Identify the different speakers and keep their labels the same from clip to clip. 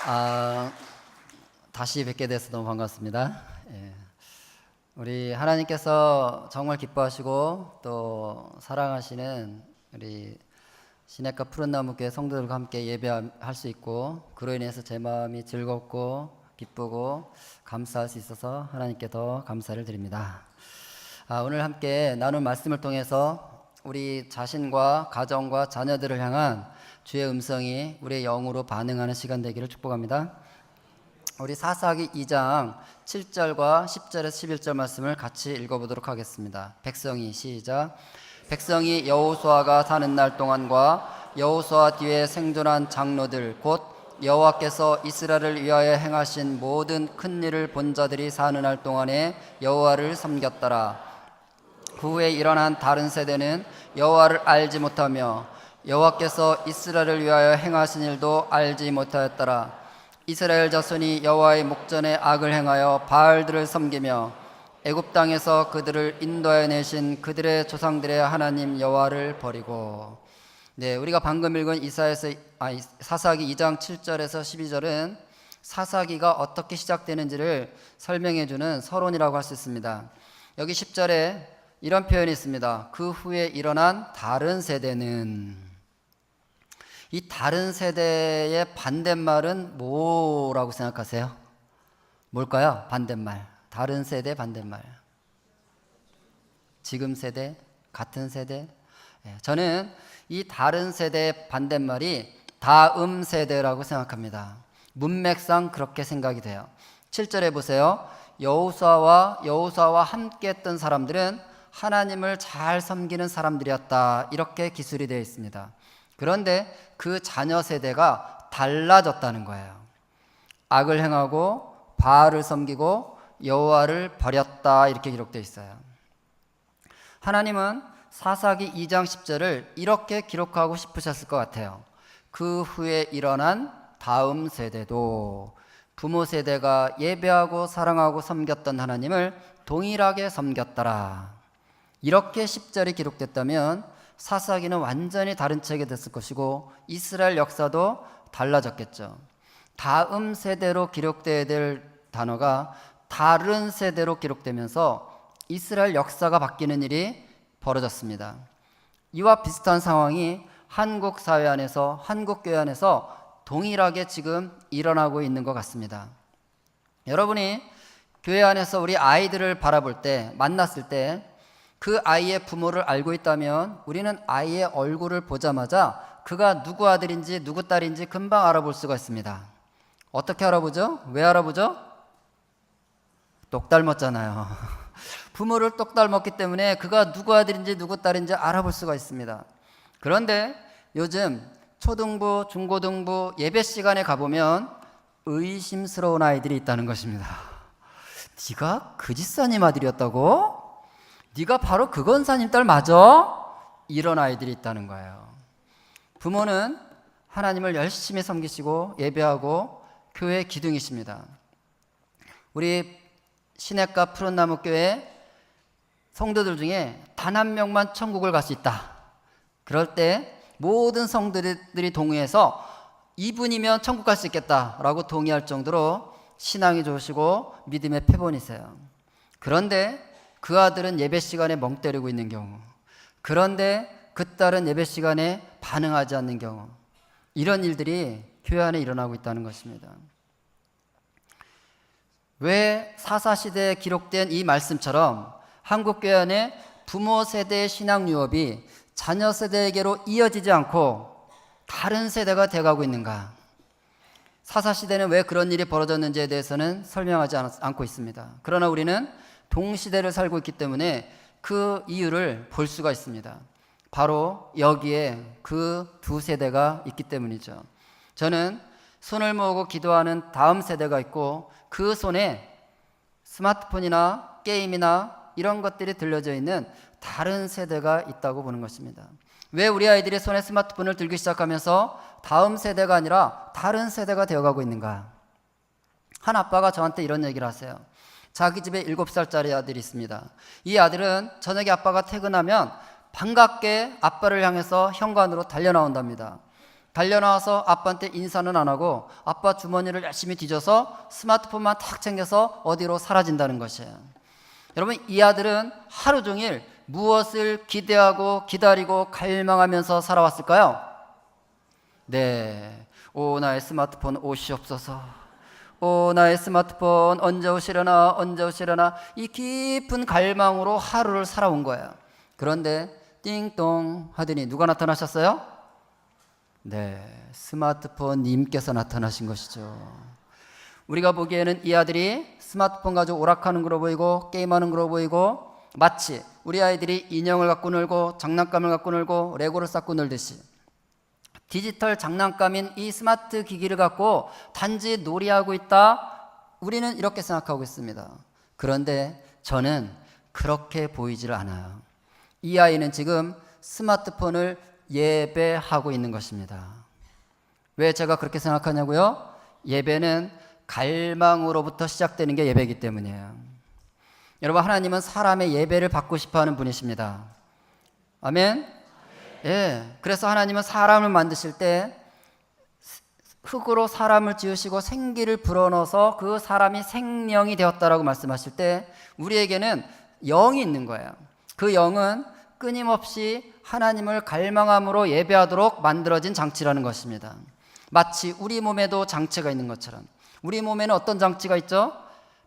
Speaker 1: 아, 다시 뵙게 돼서 너무 반갑습니다. 예. 우리 하나님께서 정말 기뻐하시고 또 사랑하시는 우리 시냇가 푸른나무교회 성도들과 함께 예배할 수 있고, 그로 인해서 제 마음이 즐겁고 기쁘고 감사할 수 있어서 하나님께 더 감사를 드립니다. 오늘 함께 나눈 말씀을 통해서 우리 자신과 가정과 자녀들을 향한 주의 음성이 우리의 영으로 반응하는 시간 되기를 축복합니다. 우리 사사기 2장 7절과 10절에서 11절 말씀을 같이 읽어보도록 하겠습니다. 백성이 시작. 백성이 여호수아가 사는 날 동안과 여호수아 뒤에 생존한 장로들 곧 여호와께서 이스라엘을 위하여 행하신 모든 큰 일을 본 자들이 사는 날 동안에 여호와를 섬겼더라. 그 후에 일어난 다른 세대는 여호와를 알지 못하며 여호와께서 이스라엘을 위하여 행하신 일도 알지 못하였더라. 이스라엘 자손이 여호와의 목전에 악을 행하여 바알들을 섬기며 애굽 땅에서 그들을 인도하여 내신 그들의 조상들의 하나님 여호와를 버리고. 우리가 방금 읽은 사사기 2장 7절에서 12절은 사사기가 어떻게 시작되는지를 설명해주는 서론이라고 할 수 있습니다. 여기 10절에 이런 표현이 있습니다. 그 후에 일어난 다른 세대는. 이 다른 세대의 반대말은 뭐라고 생각하세요? 뭘까요? 반대말. 다른 세대 반대말. 지금 세대, 같은 세대. 저는 이 다른 세대의 반대말이 다음 세대라고 생각합니다. 문맥상 그렇게 생각이 돼요. 7절에 보세요. 여호수아와 함께 했던 사람들은 하나님을 잘 섬기는 사람들이었다, 이렇게 기술이 되어 있습니다. 그런데 그 자녀 세대가 달라졌다는 거예요. 악을 행하고 바알을 섬기고 여호와를 버렸다, 이렇게 기록되어 있어요. 하나님은 사사기 2장 10절을 이렇게 기록하고 싶으셨을 것 같아요. 그 후에 일어난 다음 세대도 부모 세대가 예배하고 사랑하고 섬겼던 하나님을 동일하게 섬겼더라. 이렇게 10절이 기록됐다면 사사기는 완전히 다른 책이 됐을 것이고 이스라엘 역사도 달라졌겠죠. 다음 세대로 기록되어야 될 단어가 다른 세대로 기록되면서 이스라엘 역사가 바뀌는 일이 벌어졌습니다. 이와 비슷한 상황이 한국 사회 안에서, 한국 교회 안에서 동일하게 지금 일어나고 있는 것 같습니다. 여러분이 교회 안에서 우리 아이들을 바라볼 때, 만났을 때 그 아이의 부모를 알고 있다면 우리는 아이의 얼굴을 보자마자 그가 누구 아들인지 누구 딸인지 금방 알아볼 수가 있습니다. 어떻게 알아보죠? 왜 알아보죠? 똑 닮았잖아요. 부모를 똑 닮았기 때문에 그가 누구 아들인지 누구 딸인지 알아볼 수가 있습니다. 그런데 요즘 초등부, 중고등부 예배 시간에 가보면 의심스러운 아이들이 있다는 것입니다. 네가 그 집사님 아들이었다고? 네가 바로 그 권사님 딸 맞아? 이런 아이들이 있다는 거예요. 부모는 하나님을 열심히 섬기시고 예배하고 교회 기둥이십니다. 우리 시냇가 푸른나무 교회 성도들 중에 단 한 명만 천국을 갈 수 있다. 그럴 때 모든 성도들이 동의해서 이분이면 천국 갈 수 있겠다라고 동의할 정도로 신앙이 좋으시고 믿음의 표본이세요. 그런데 그 아들은 예배 시간에 멍 때리고 있는 경우, 그런데 그 딸은 예배 시간에 반응하지 않는 경우, 이런 일들이 교회 안에 일어나고 있다는 것입니다. 왜 사사시대에 기록된 이 말씀처럼 한국교회 안에 부모 세대의 신앙 유업이 자녀 세대에게로 이어지지 않고 다른 세대가 돼가고 있는가? 사사시대는 왜 그런 일이 벌어졌는지에 대해서는 설명하지 않고 있습니다. 그러나 우리는 동시대를 살고 있기 때문에 그 이유를 볼 수가 있습니다. 바로 여기에 그 두 세대가 있기 때문이죠. 저는 손을 모으고 기도하는 다음 세대가 있고 그 손에 스마트폰이나 게임이나 이런 것들이 들려져 있는 다른 세대가 있다고 보는 것입니다. 왜 우리 아이들이 손에 스마트폰을 들기 시작하면서 다음 세대가 아니라 다른 세대가 되어가고 있는가? 한 아빠가 저한테 이런 얘기를 하세요. 자기 집에 7살짜리 아들이 있습니다. 이 아들은 저녁에 아빠가 퇴근하면 반갑게 아빠를 향해서 현관으로 달려나온답니다. 달려나와서 아빠한테 인사는 안 하고 아빠 주머니를 열심히 뒤져서 스마트폰만 탁 챙겨서 어디로 사라진다는 것이에요. 여러분, 이 아들은 하루 종일 무엇을 기대하고 기다리고 갈망하면서 살아왔을까요? 네, 오 나의 스마트폰 오시옵소서. 오 나의 스마트폰 언제 오시려나 언제 오시려나, 이 깊은 갈망으로 하루를 살아온 거예요. 그런데 띵동 하더니 누가 나타나셨어요? 네, 스마트폰 님께서 나타나신 것이죠. 우리가 보기에는 이 아들이 스마트폰 가지고 오락하는 거로 보이고 게임하는 거로 보이고, 마치 우리 아이들이 인형을 갖고 놀고 장난감을 갖고 놀고 레고를 쌓고 놀듯이 디지털 장난감인 이 스마트 기기를 갖고 단지 놀이하고 있다, 우리는 이렇게 생각하고 있습니다. 그런데 저는 그렇게 보이지를 않아요. 이 아이는 지금 스마트폰을 예배하고 있는 것입니다. 왜 제가 그렇게 생각하냐고요? 예배는 갈망으로부터 시작되는 게 예배이기 때문이에요. 여러분, 하나님은 사람의 예배를 받고 싶어하는 분이십니다. 아멘? 예. 그래서 하나님은 사람을 만드실 때 흙으로 사람을 지으시고 생기를 불어넣어서 그 사람이 생명이 되었다라고 말씀하실 때 우리에게는 영이 있는 거예요. 그 영은 끊임없이 하나님을 갈망함으로 예배하도록 만들어진 장치라는 것입니다. 마치 우리 몸에도 장치가 있는 것처럼, 우리 몸에는 어떤 장치가 있죠?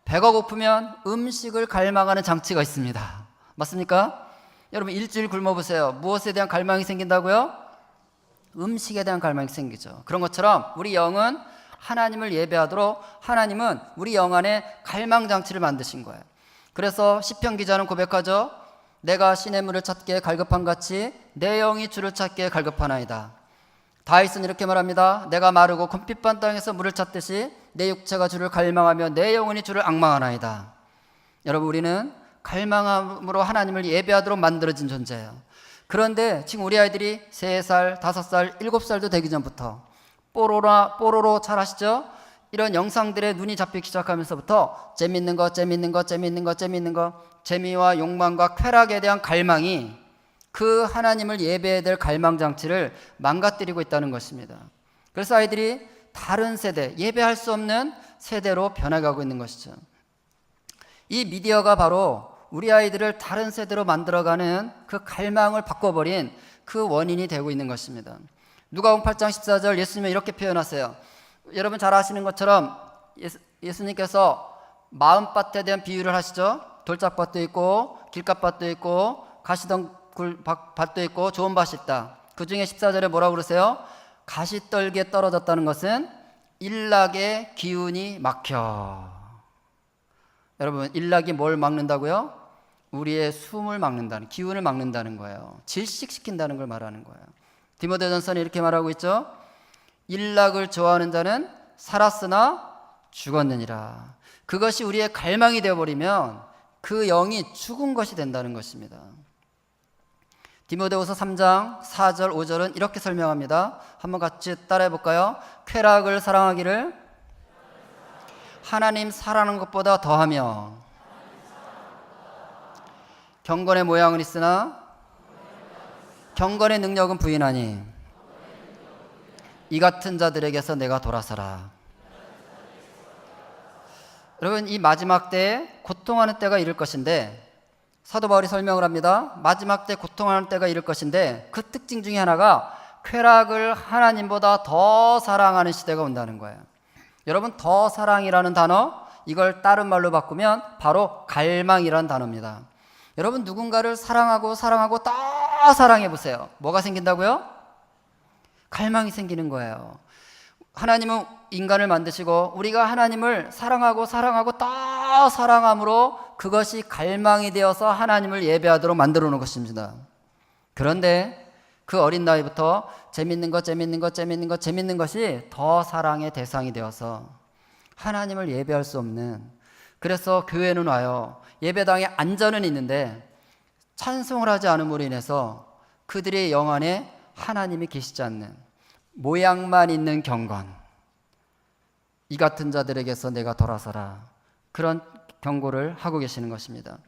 Speaker 1: 배가 고프면 음식을 갈망하는 장치가 있습니다. 맞습니까? 여러분, 일주일 굶어보세요. 무엇에 대한 갈망이 생긴다고요? 음식에 대한 갈망이 생기죠. 그런 것처럼 우리 영은 하나님을 예배하도록 하나님은 우리 영 안에 갈망 장치를 만드신 거예요. 그래서 시편 기자는 고백하죠. 내가 시냇물을 찾기에 갈급한 같이 내 영이 주를 찾기에 갈급하나이다. 다윗은 이렇게 말합니다. 내가 마르고 금빛반 땅에서 물을 찾듯이 내 육체가 주를 갈망하며 내 영혼이 주를 앙망하나이다. 여러분, 우리는 갈망함으로 하나님을 예배하도록 만들어진 존재예요. 그런데 지금 우리 아이들이 3살, 5살, 7살도 되기 전부터 뽀로로 잘 아시죠? 이런 영상들에 눈이 잡히기 시작하면서부터 재밌는 거, 재미와 욕망과 쾌락에 대한 갈망이 그 하나님을 예배해야 될 갈망장치를 망가뜨리고 있다는 것입니다. 그래서 아이들이 다른 세대, 예배할 수 없는 세대로 변해가고 있는 것이죠. 이 미디어가 바로 우리 아이들을 다른 세대로 만들어가는 그 갈망을 바꿔버린 그 원인이 되고 있는 것입니다. 누가복음 8장 14절 예수님은 이렇게 표현하세요. 여러분 잘 아시는 것처럼 예수님께서 마음밭에 대한 비유를 하시죠. 돌짝밭도 있고 길갓밭도 있고 가시덩굴밭도 있고 좋은 밭이 있다. 그 중에 14절에 뭐라고 그러세요? 가시떨기에 떨어졌다는 것은 일락의 기운이 막혀. 여러분, 일락이 뭘 막는다고요? 우리의 숨을 막는다는, 기운을 막는다는 거예요. 질식시킨다는 걸 말하는 거예요. 디모데전서는 이렇게 말하고 있죠. 일락을 좋아하는 자는 살았으나 죽었느니라. 그것이 우리의 갈망이 되어버리면 그 영이 죽은 것이 된다는 것입니다. 디모데후서 3장 4절 5절은 이렇게 설명합니다. 한번 같이 따라해 볼까요? 쾌락을 사랑하기를 하나님 사랑하는 것보다 더하며 경건의 모양은 있으나 경건의 능력은 부인하니 이 같은 자들에게서 내가 돌아서라. 여러분, 이 마지막 때에 고통하는 때가 이를 것인데, 사도 바울이 설명을 합니다. 마지막 때 고통하는 때가 이를 것인데 그 특징 중에 하나가 쾌락을 하나님보다 더 사랑하는 시대가 온다는 거예요. 여러분, 더 사랑이라는 단어, 이걸 다른 말로 바꾸면 바로 갈망이라는 단어입니다. 여러분, 누군가를 사랑하고 더 사랑해 보세요. 뭐가 생긴다고요? 갈망이 생기는 거예요. 하나님은 인간을 만드시고 우리가 하나님을 사랑하고 더 사랑함으로 그것이 갈망이 되어서 하나님을 예배하도록 만들어 놓은 것입니다. 그런데 그 어린 나이부터 재밌는 것이 더 사랑의 대상이 되어서 하나님을 예배할 수 없는, 그래서 교회는 와요. 예배당에 앉아는 있는데 찬송을 하지 않음으로 인해서 그들의 영 안에 하나님이 계시지 않는, 모양만 있는 경건, 이 같은 자들에게서 내가 돌아서라, 그런 경고를 하고 계시는 것입니다.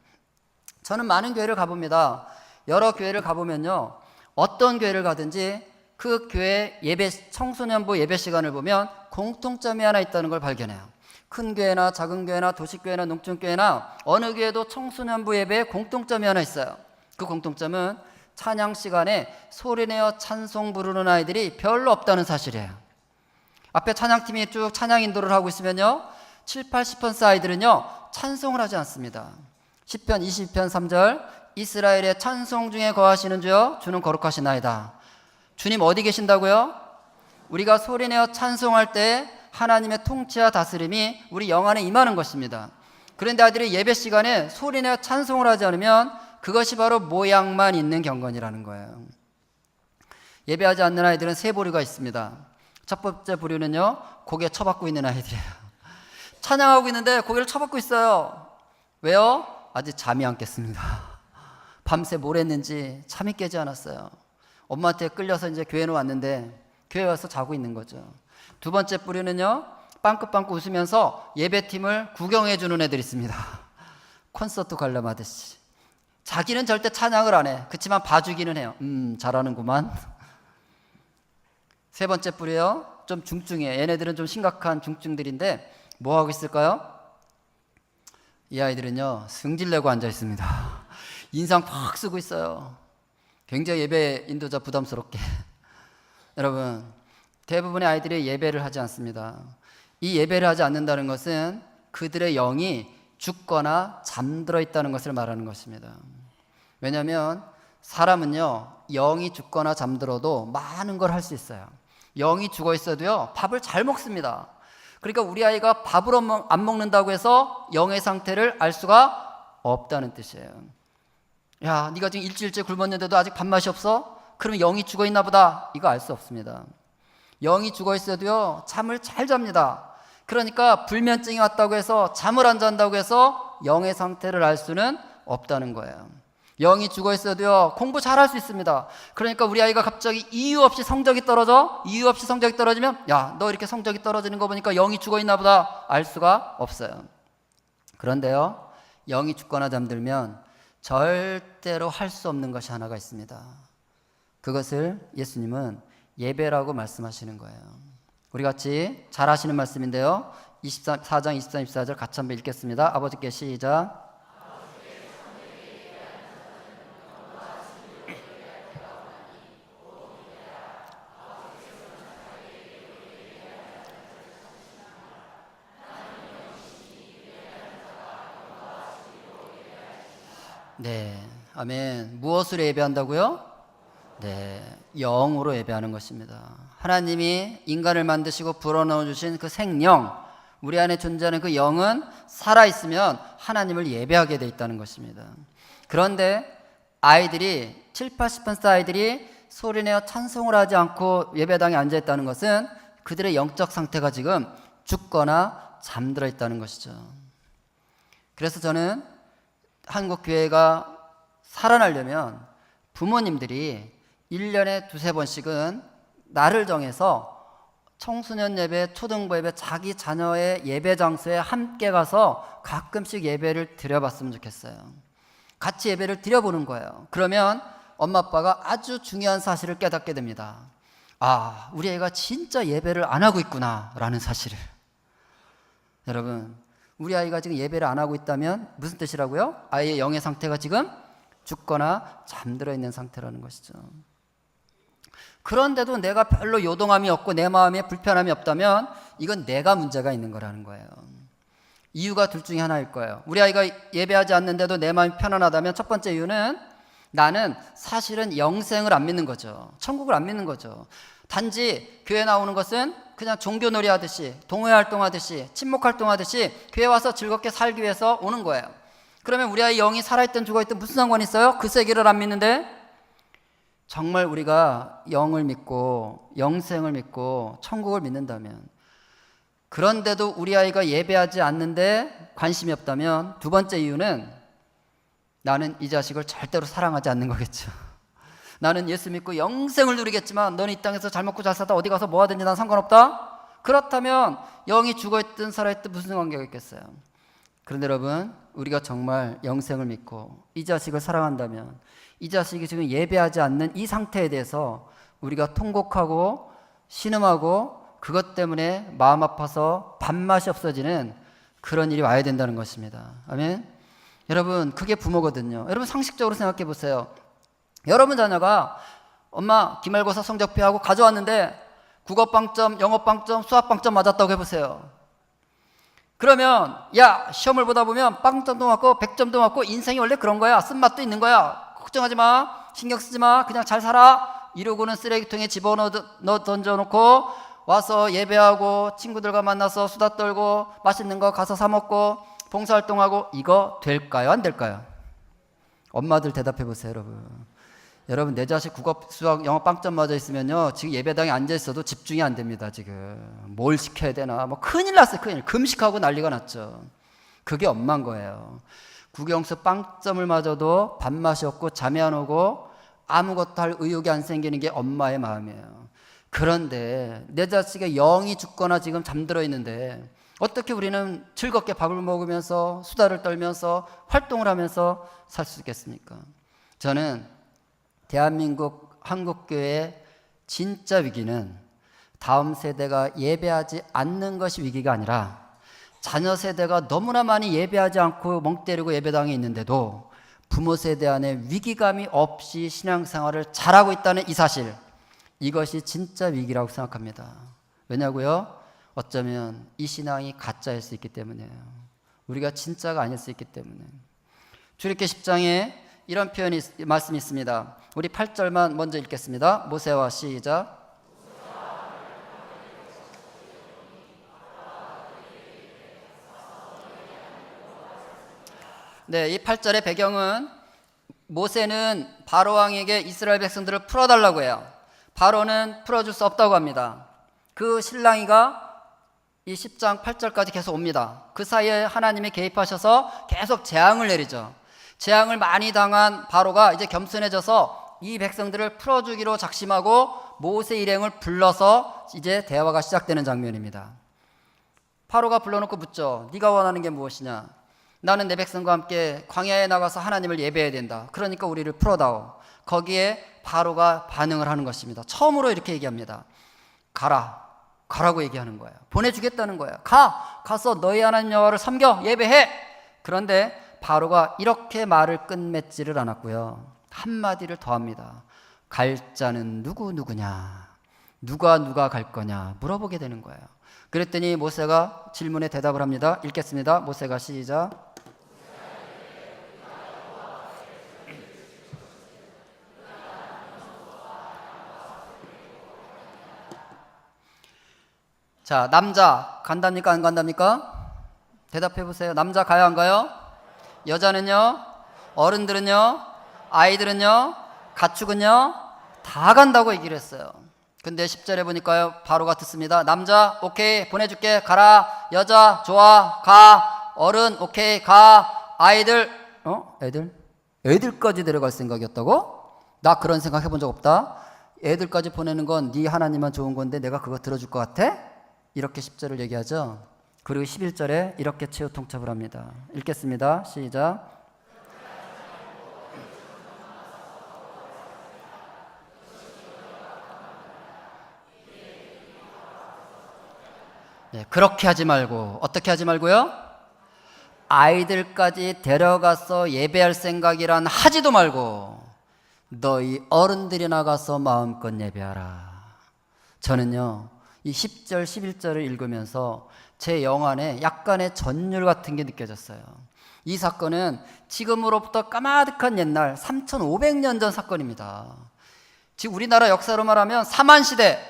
Speaker 1: 저는 많은 교회를 가봅니다. 여러 교회를 가보면요, 어떤 교회를 가든지 그 교회 예배, 청소년부 예배 시간을 보면 공통점이 하나 있다는 걸 발견해요. 큰 교회나 작은 교회나 도시교회나 농촌교회나 어느 교회도 청소년부 예배에 공통점이 하나 있어요. 그 공통점은 찬양 시간에 소리내어 찬송 부르는 아이들이 별로 없다는 사실이에요. 앞에 찬양팀이 쭉 찬양 인도를 하고 있으면요, 7, 80% 아이들은요 찬송을 하지 않습니다. 시편 22편 3절, 이스라엘의 찬송 중에 거하시는 주여 주는 거룩하시나이다. 주님 어디 계신다고요? 우리가 소리내어 찬송할 때 하나님의 통치와 다스림이 우리 영 안에 임하는 것입니다. 그런데 아이들이 예배 시간에 소리내어 찬송을 하지 않으면 그것이 바로 모양만 있는 경건이라는 거예요. 예배하지 않는 아이들은 세 부류가 있습니다. 첫 번째 부류는요, 고개 쳐박고 있는 아이들이에요. 찬양하고 있는데 고개를 쳐박고 있어요. 왜요? 아직 잠이 안 깼습니다. 밤새 뭘 했는지 잠이 깨지 않았어요. 엄마한테 끌려서 이제 교회는 왔는데 교회 와서 자고 있는 거죠. 두 번째 부류는요, 빵긋빵긋 웃으면서 예배팀을 구경해 주는 애들이 있습니다. 콘서트 관람하듯이. 자기는 절대 찬양을 안 해. 그렇지만 봐주기는 해요. 잘하는구만. 세 번째 부류요, 좀 중증이에요. 얘네들은 좀 심각한 중증들인데 뭐 하고 있을까요? 이 아이들은요, 승질내고 앉아 있습니다. 인상 팍 쓰고 있어요. 굉장히 예배 인도자 부담스럽게. 여러분, 대부분의 아이들이 예배를 하지 않습니다. 이 예배를 하지 않는다는 것은 그들의 영이 죽거나 잠들어 있다는 것을 말하는 것입니다. 왜냐하면 사람은요, 영이 죽거나 잠들어도 많은 걸 할 수 있어요. 영이 죽어 있어도요, 밥을 잘 먹습니다. 그러니까 우리 아이가 밥을 안 먹는다고 해서 영의 상태를 알 수가 없다는 뜻이에요. 야, 네가 지금 일주일째 굶었는데도 아직 밥맛이 없어? 그러면 영이 죽어 있나 보다. 이거 알 수 없습니다. 영이 죽어 있어도요, 잠을 잘 잡니다. 그러니까 불면증이 왔다고 해서 잠을 안 잔다고 해서 영의 상태를 알 수는 없다는 거예요. 영이 죽어 있어도요, 공부 잘할 수 있습니다. 그러니까 우리 아이가 갑자기 이유 없이 성적이 떨어져? 이유 없이 성적이 떨어지면, 야, 너 이렇게 성적이 떨어지는 거 보니까 영이 죽어 있나 보다. 알 수가 없어요. 그런데요, 영이 죽거나 잠들면 절대로 할 수 없는 것이 하나가 있습니다. 그것을 예수님은 예배라고 말씀하시는 거예요. 우리 같이 잘 아시는 말씀인데요, 4장 23, 24절 같이 한번 읽겠습니다. 아버지께 시작. 네, 아멘. 무엇으로 예배한다고요? 네, 영으로 예배하는 것입니다. 하나님이 인간을 만드시고 불어넣어 주신 그 생영, 우리 안에 존재하는 그 영은 살아있으면 하나님을 예배하게 돼 있다는 것입니다. 그런데 아이들이 7, 80% 아이들이 소리내어 찬송을 하지 않고 예배당에 앉아있다는 것은 그들의 영적 상태가 지금 죽거나 잠들어 있다는 것이죠. 그래서 저는 한국 교회가 살아나려면 부모님들이 1년에 두세 번씩은 날을 정해서 청소년 예배, 초등부 예배, 자기 자녀의 예배 장소에 함께 가서 가끔씩 예배를 드려봤으면 좋겠어요. 같이 예배를 드려보는 거예요. 그러면 엄마 아빠가 아주 중요한 사실을 깨닫게 됩니다. 아, 우리 애가 진짜 예배를 안 하고 있구나 라는 사실을. 여러분, 우리 아이가 지금 예배를 안 하고 있다면 무슨 뜻이라고요? 아이의 영의 상태가 지금 죽거나 잠들어 있는 상태라는 것이죠. 그런데도 내가 별로 요동함이 없고 내 마음에 불편함이 없다면 이건 내가 문제가 있는 거라는 거예요. 이유가 둘 중에 하나일 거예요. 우리 아이가 예배하지 않는데도 내 마음이 편안하다면 첫 번째 이유는 나는 사실은 영생을 안 믿는 거죠. 천국을 안 믿는 거죠. 단지 교회 나오는 것은 그냥 종교놀이 하듯이, 동호회활동 하듯이, 친목활동 하듯이 교회 와서 즐겁게 살기 위해서 오는 거예요. 그러면 우리 아이 영이 살아있든 죽어있든 무슨 상관이 있어요? 그 세계를 안 믿는데? 정말 우리가 영을 믿고 영생을 믿고 천국을 믿는다면, 그런데도 우리 아이가 예배하지 않는데 관심이 없다면 두 번째 이유는 나는 이 자식을 절대로 사랑하지 않는 거겠죠. 나는 예수 믿고 영생을 누리겠지만 너는 이 땅에서 잘 먹고 잘 살다 어디 가서 뭐 하든지 난 상관없다? 그렇다면 영이 죽어있든 살아있든 무슨 관계가 있겠어요? 그런데 여러분, 우리가 정말 영생을 믿고 이 자식을 사랑한다면 이 자식이 지금 예배하지 않는 이 상태에 대해서 우리가 통곡하고 신음하고 그것 때문에 마음 아파서 밥맛이 없어지는 그런 일이 와야 된다는 것입니다. 아멘. 여러분, 그게 부모거든요. 여러분, 상식적으로 생각해 보세요. 여러분 자녀가 엄마 기말고사 성적표하고 가져왔는데 국어 빵점, 영어 빵점, 수학 빵점 맞았다고 해보세요. 그러면 야, 시험을 보다 보면 빵점도 맞고 100점도 맞고 인생이 원래 그런 거야. 쓴맛도 있는 거야. 걱정하지 마. 신경 쓰지 마. 그냥 잘 살아. 이러고는 쓰레기통에 집어넣어 던져놓고 와서 예배하고 친구들과 만나서 수다 떨고 맛있는 거 가서 사 먹고 봉사활동하고, 이거 될까요? 안 될까요? 엄마들 대답해 보세요, 여러분. 여러분, 내 자식 국어, 수학, 영어 빵점 맞아 있으면요, 지금 예배당에 앉아 있어도 집중이 안 됩니다. 지금 뭘 시켜야 되나, 뭐 큰일 났어요. 큰일. 금식하고 난리가 났죠. 그게 엄마인 거예요. 국영수 빵점을 맞아도 밥맛이 없고 잠이 안 오고 아무것도 할 의욕이 안 생기는 게 엄마의 마음이에요. 그런데 내 자식의 영이 죽거나 지금 잠들어 있는데 어떻게 우리는 즐겁게 밥을 먹으면서 수다를 떨면서 활동을 하면서 살 수 있겠습니까? 저는 대한민국 한국교회의 진짜 위기는 다음 세대가 예배하지 않는 것이 위기가 아니라 자녀 세대가 너무나 많이 예배하지 않고 멍 때리고 예배당에 있는데도 부모 세대 안에 위기감이 없이 신앙생활을 잘하고 있다는 이 사실, 이것이 진짜 위기라고 생각합니다. 왜냐고요? 어쩌면 이 신앙이 가짜일 수 있기 때문이에요. 우리가 진짜가 아닐 수 있기 때문에. 출애굽기 10장에 이런 말씀이 있습니다. 우리 8절만 먼저 읽겠습니다. 모세와 시작. 네, 이 8절의 배경은 모세는 바로 왕에게 이스라엘 백성들을 풀어달라고 해요. 바로는 풀어줄 수 없다고 합니다. 그 신랑이가 이 10장 8절까지 계속 옵니다. 그 사이에 하나님이 개입하셔서 계속 재앙을 내리죠. 재앙을 많이 당한 바로가 이제 겸손해져서 이 백성들을 풀어주기로 작심하고 모세 일행을 불러서 이제 대화가 시작되는 장면입니다. 바로가 불러놓고 묻죠. 네가 원하는 게 무엇이냐? 나는 내 백성과 함께 광야에 나가서 하나님을 예배해야 된다. 그러니까 우리를 풀어다오. 거기에 바로가 반응을 하는 것입니다. 처음으로 이렇게 얘기합니다. 가라고 얘기하는 거예요. 보내주겠다는 거예요. 가서 너희 하나님 여호와를 섬겨 예배해. 그런데 바로가 이렇게 말을 끝맺지를 않았고요. 한마디를 더합니다. 갈 자는 누구냐? 누가 갈 거냐? 물어보게 되는 거예요. 그랬더니 모세가 질문에 대답을 합니다. 읽겠습니다. 모세가 시작. 자, 남자 간답니까 안 간답니까? 대답해 보세요. 남자 가요 안 가요? 여자는요? 어른들은요? 아이들은요? 가축은요? 다 간다고 얘기를 했어요. 근데 10절에 보니까요, 바로가 듣습니다. 남자 오케이 보내줄게 가라. 여자 좋아 가. 어른 오케이 가. 아이들 애들까지 데려갈 생각이었다고? 나 그런 생각 해본 적 없다. 애들까지 보내는 건 네 하나님만 좋은 건데 내가 그거 들어줄 것 같아? 이렇게 10절을 얘기하죠. 그리고 11절에 이렇게 최후 통첩을 합니다. 읽겠습니다. 시작. 네, 그렇게 하지 말고 어떻게 하지 말고요? 아이들까지 데려가서 예배할 생각이란 하지도 말고 너희 어른들이 나가서 마음껏 예배하라. 저는요, 이 10절, 11절을 읽으면서 제 영안에 약간의 전율 같은 게 느껴졌어요. 이 사건은 지금으로부터 까마득한 옛날 3500년 전 사건입니다. 지금 우리나라 역사로 말하면 사만시대,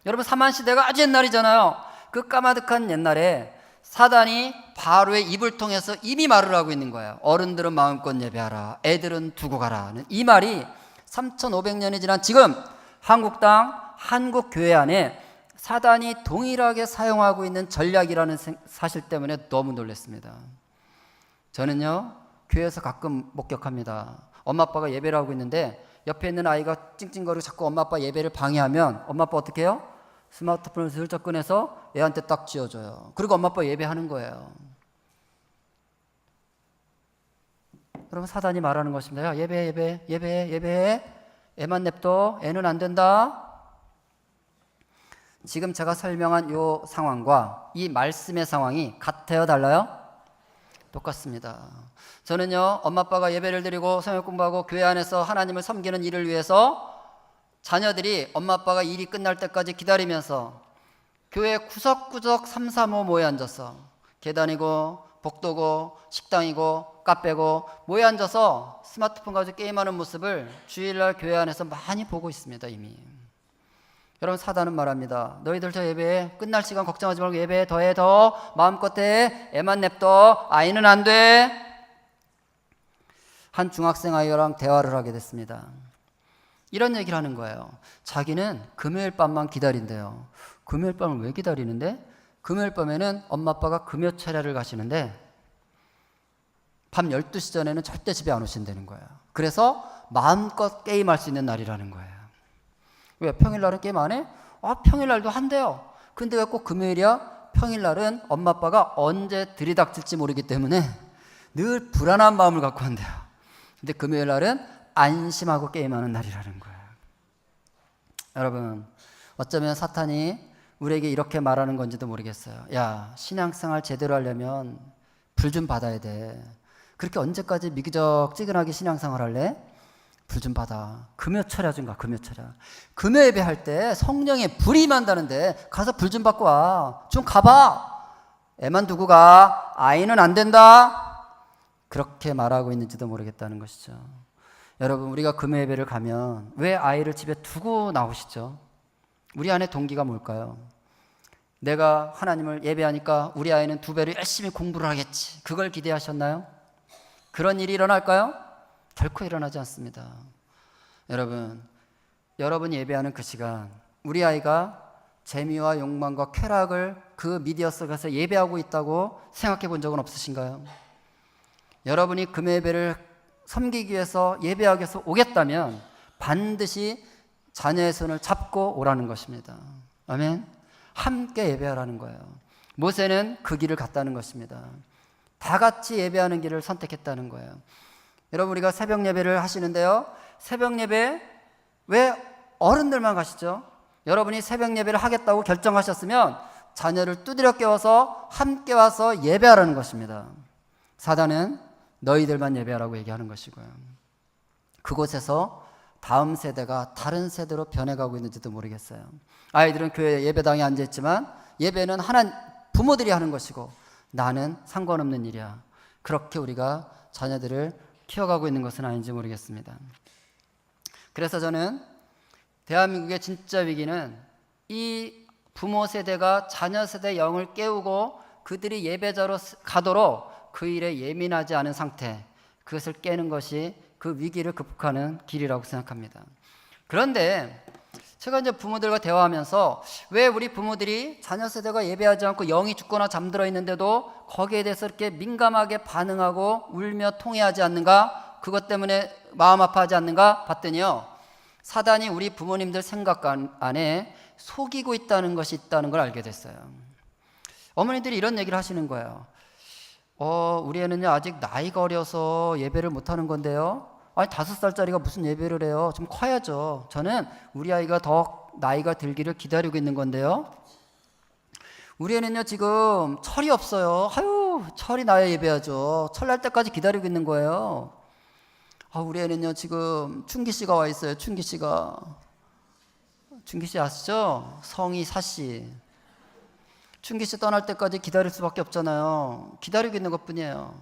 Speaker 1: 여러분 사만시대가 아주 옛날이잖아요. 그 까마득한 옛날에 사단이 바로의 입을 통해서 이미 말을 하고 있는 거예요. 어른들은 마음껏 예배하라, 애들은 두고 가라는 이 말이 3500년이 지난 지금 한국 땅, 한국 교회 안에 사단이 동일하게 사용하고 있는 전략이라는 사실 때문에 너무 놀랐습니다. 저는요, 교회에서 가끔 목격합니다. 엄마 아빠가 예배를 하고 있는데 옆에 있는 아이가 찡찡거리고 자꾸 엄마 아빠 예배를 방해하면 엄마 아빠 어떻게 해요? 스마트폰을 슬쩍 꺼내서 애한테 딱 쥐어줘요. 그리고 엄마 아빠 예배하는 거예요. 여러분, 사단이 말하는 것입니다. 야, 예배해. 애만 냅둬. 애는 안 된다. 지금 제가 설명한 이 상황과 이 말씀의 상황이 같아요, 달라요? 똑같습니다. 저는요, 엄마 아빠가 예배를 드리고 성역 공부하고 교회 안에서 하나님을 섬기는 일을 위해서 자녀들이 엄마 아빠가 일이 끝날 때까지 기다리면서 교회 구석구석 3, 4, 5 모여 앉아서 계단이고 복도고 식당이고 카페고 모여 앉아서 스마트폰 가지고 게임하는 모습을 주일날 교회 안에서 많이 보고 있습니다. 이미. 여러분, 사단은 말합니다. 너희들 저 예배해. 끝날 시간 걱정하지 말고 예배해. 더해. 더 마음껏 해. 애만 냅둬. 아이는 안 돼. 한 중학생 아이랑 대화를 하게 됐습니다. 이런 얘기를 하는 거예요. 자기는 금요일 밤만 기다린대요. 금요일 밤을 왜 기다리는데? 금요일 밤에는 엄마 아빠가 금요 차례를 가시는데 밤 12시 전에는 절대 집에 안 오신다는 거예요. 그래서 마음껏 게임할 수 있는 날이라는 거예요. 왜? 평일날은 게임 안 해? 평일날도 한대요. 근데 왜 꼭 금요일이야? 평일날은 엄마 아빠가 언제 들이닥칠지 모르기 때문에 늘 불안한 마음을 갖고 한대요. 근데 금요일날은 안심하고 게임하는 날이라는 거예요. 여러분, 어쩌면 사탄이 우리에게 이렇게 말하는 건지도 모르겠어요. 야, 신앙생활 제대로 하려면 불 좀 받아야 돼. 그렇게 언제까지 미기적지근하게 신앙생활 할래? 불 좀 받아. 금요철야 좀 가. 금요철야. 금요 예배 할 때 성령의 불이 임한다는데 가서 불 좀 받고 와. 좀 가봐. 애만 두고 가. 아이는 안 된다. 그렇게 말하고 있는지도 모르겠다는 것이죠. 여러분, 우리가 금요 예배를 가면 왜 아이를 집에 두고 나오시죠? 우리 안에 동기가 뭘까요? 내가 하나님을 예배하니까 우리 아이는 2배로 열심히 공부를 하겠지. 그걸 기대하셨나요? 그런 일이 일어날까요? 결코 일어나지 않습니다. 여러분 예배하는 그 시간, 우리 아이가 재미와 욕망과 쾌락을 그 미디어 속에서 예배하고 있다고 생각해 본 적은 없으신가요? 여러분이 금요 예배를 섬기기 위해서 예배하기 위해서 오겠다면 반드시 자녀의 손을 잡고 오라는 것입니다. 아멘. 함께 예배하라는 거예요. 모세는 그 길을 갔다는 것입니다. 다 같이 예배하는 길을 선택했다는 거예요. 여러분, 우리가 새벽 예배를 하시는데요, 새벽 예배 왜 어른들만 가시죠? 여러분이 새벽 예배를 하겠다고 결정하셨으면 자녀를 두드려 깨워서 함께 와서 예배하라는 것입니다. 사단은 너희들만 예배하라고 얘기하는 것이고요. 그곳에서 다음 세대가 다른 세대로 변해가고 있는지도 모르겠어요. 아이들은 교회 예배당에 앉아있지만 예배는 부모들이 하는 것이고 나는 상관없는 일이야. 그렇게 우리가 자녀들을 키워가고 있는 것은 아닌지 모르겠습니다. 그래서 저는 대한민국의 진짜 위기는 이 부모 세대가 자녀 세대의 영을 깨우고 그들이 예배자로 가도록 그 일에 예민하지 않은 상태, 그것을 깨는 것이 그 위기를 극복하는 길이라고 생각합니다. 그런데 제가 이제 부모들과 대화하면서 왜 우리 부모들이 자녀 세대가 예배하지 않고 영이 죽거나 잠들어 있는데도 거기에 대해서 이렇게 민감하게 반응하고 울며 통회하지 않는가? 그것 때문에 마음 아파하지 않는가? 봤더니요, 사단이 우리 부모님들 생각 안에 속이고 있다는 것이 있다는 걸 알게 됐어요. 어머니들이 이런 얘기를 하시는 거예요. 우리 애는요 아직 나이가 어려서 예배를 못하는 건데요. 아니 5살짜리가 무슨 예배를 해요. 좀 커야죠. 저는 우리 아이가 더 나이가 들기를 기다리고 있는 건데요. 우리 애는요 지금 철이 없어요. 철이 나야 예배하죠. 철날 때까지 기다리고 있는 거예요. 우리 애는요 지금 춘기 씨가 와 있어요. 춘기 씨 아시죠? 성이 사씨. 춘기 씨 떠날 때까지 기다릴 수밖에 없잖아요. 기다리고 있는 것뿐이에요.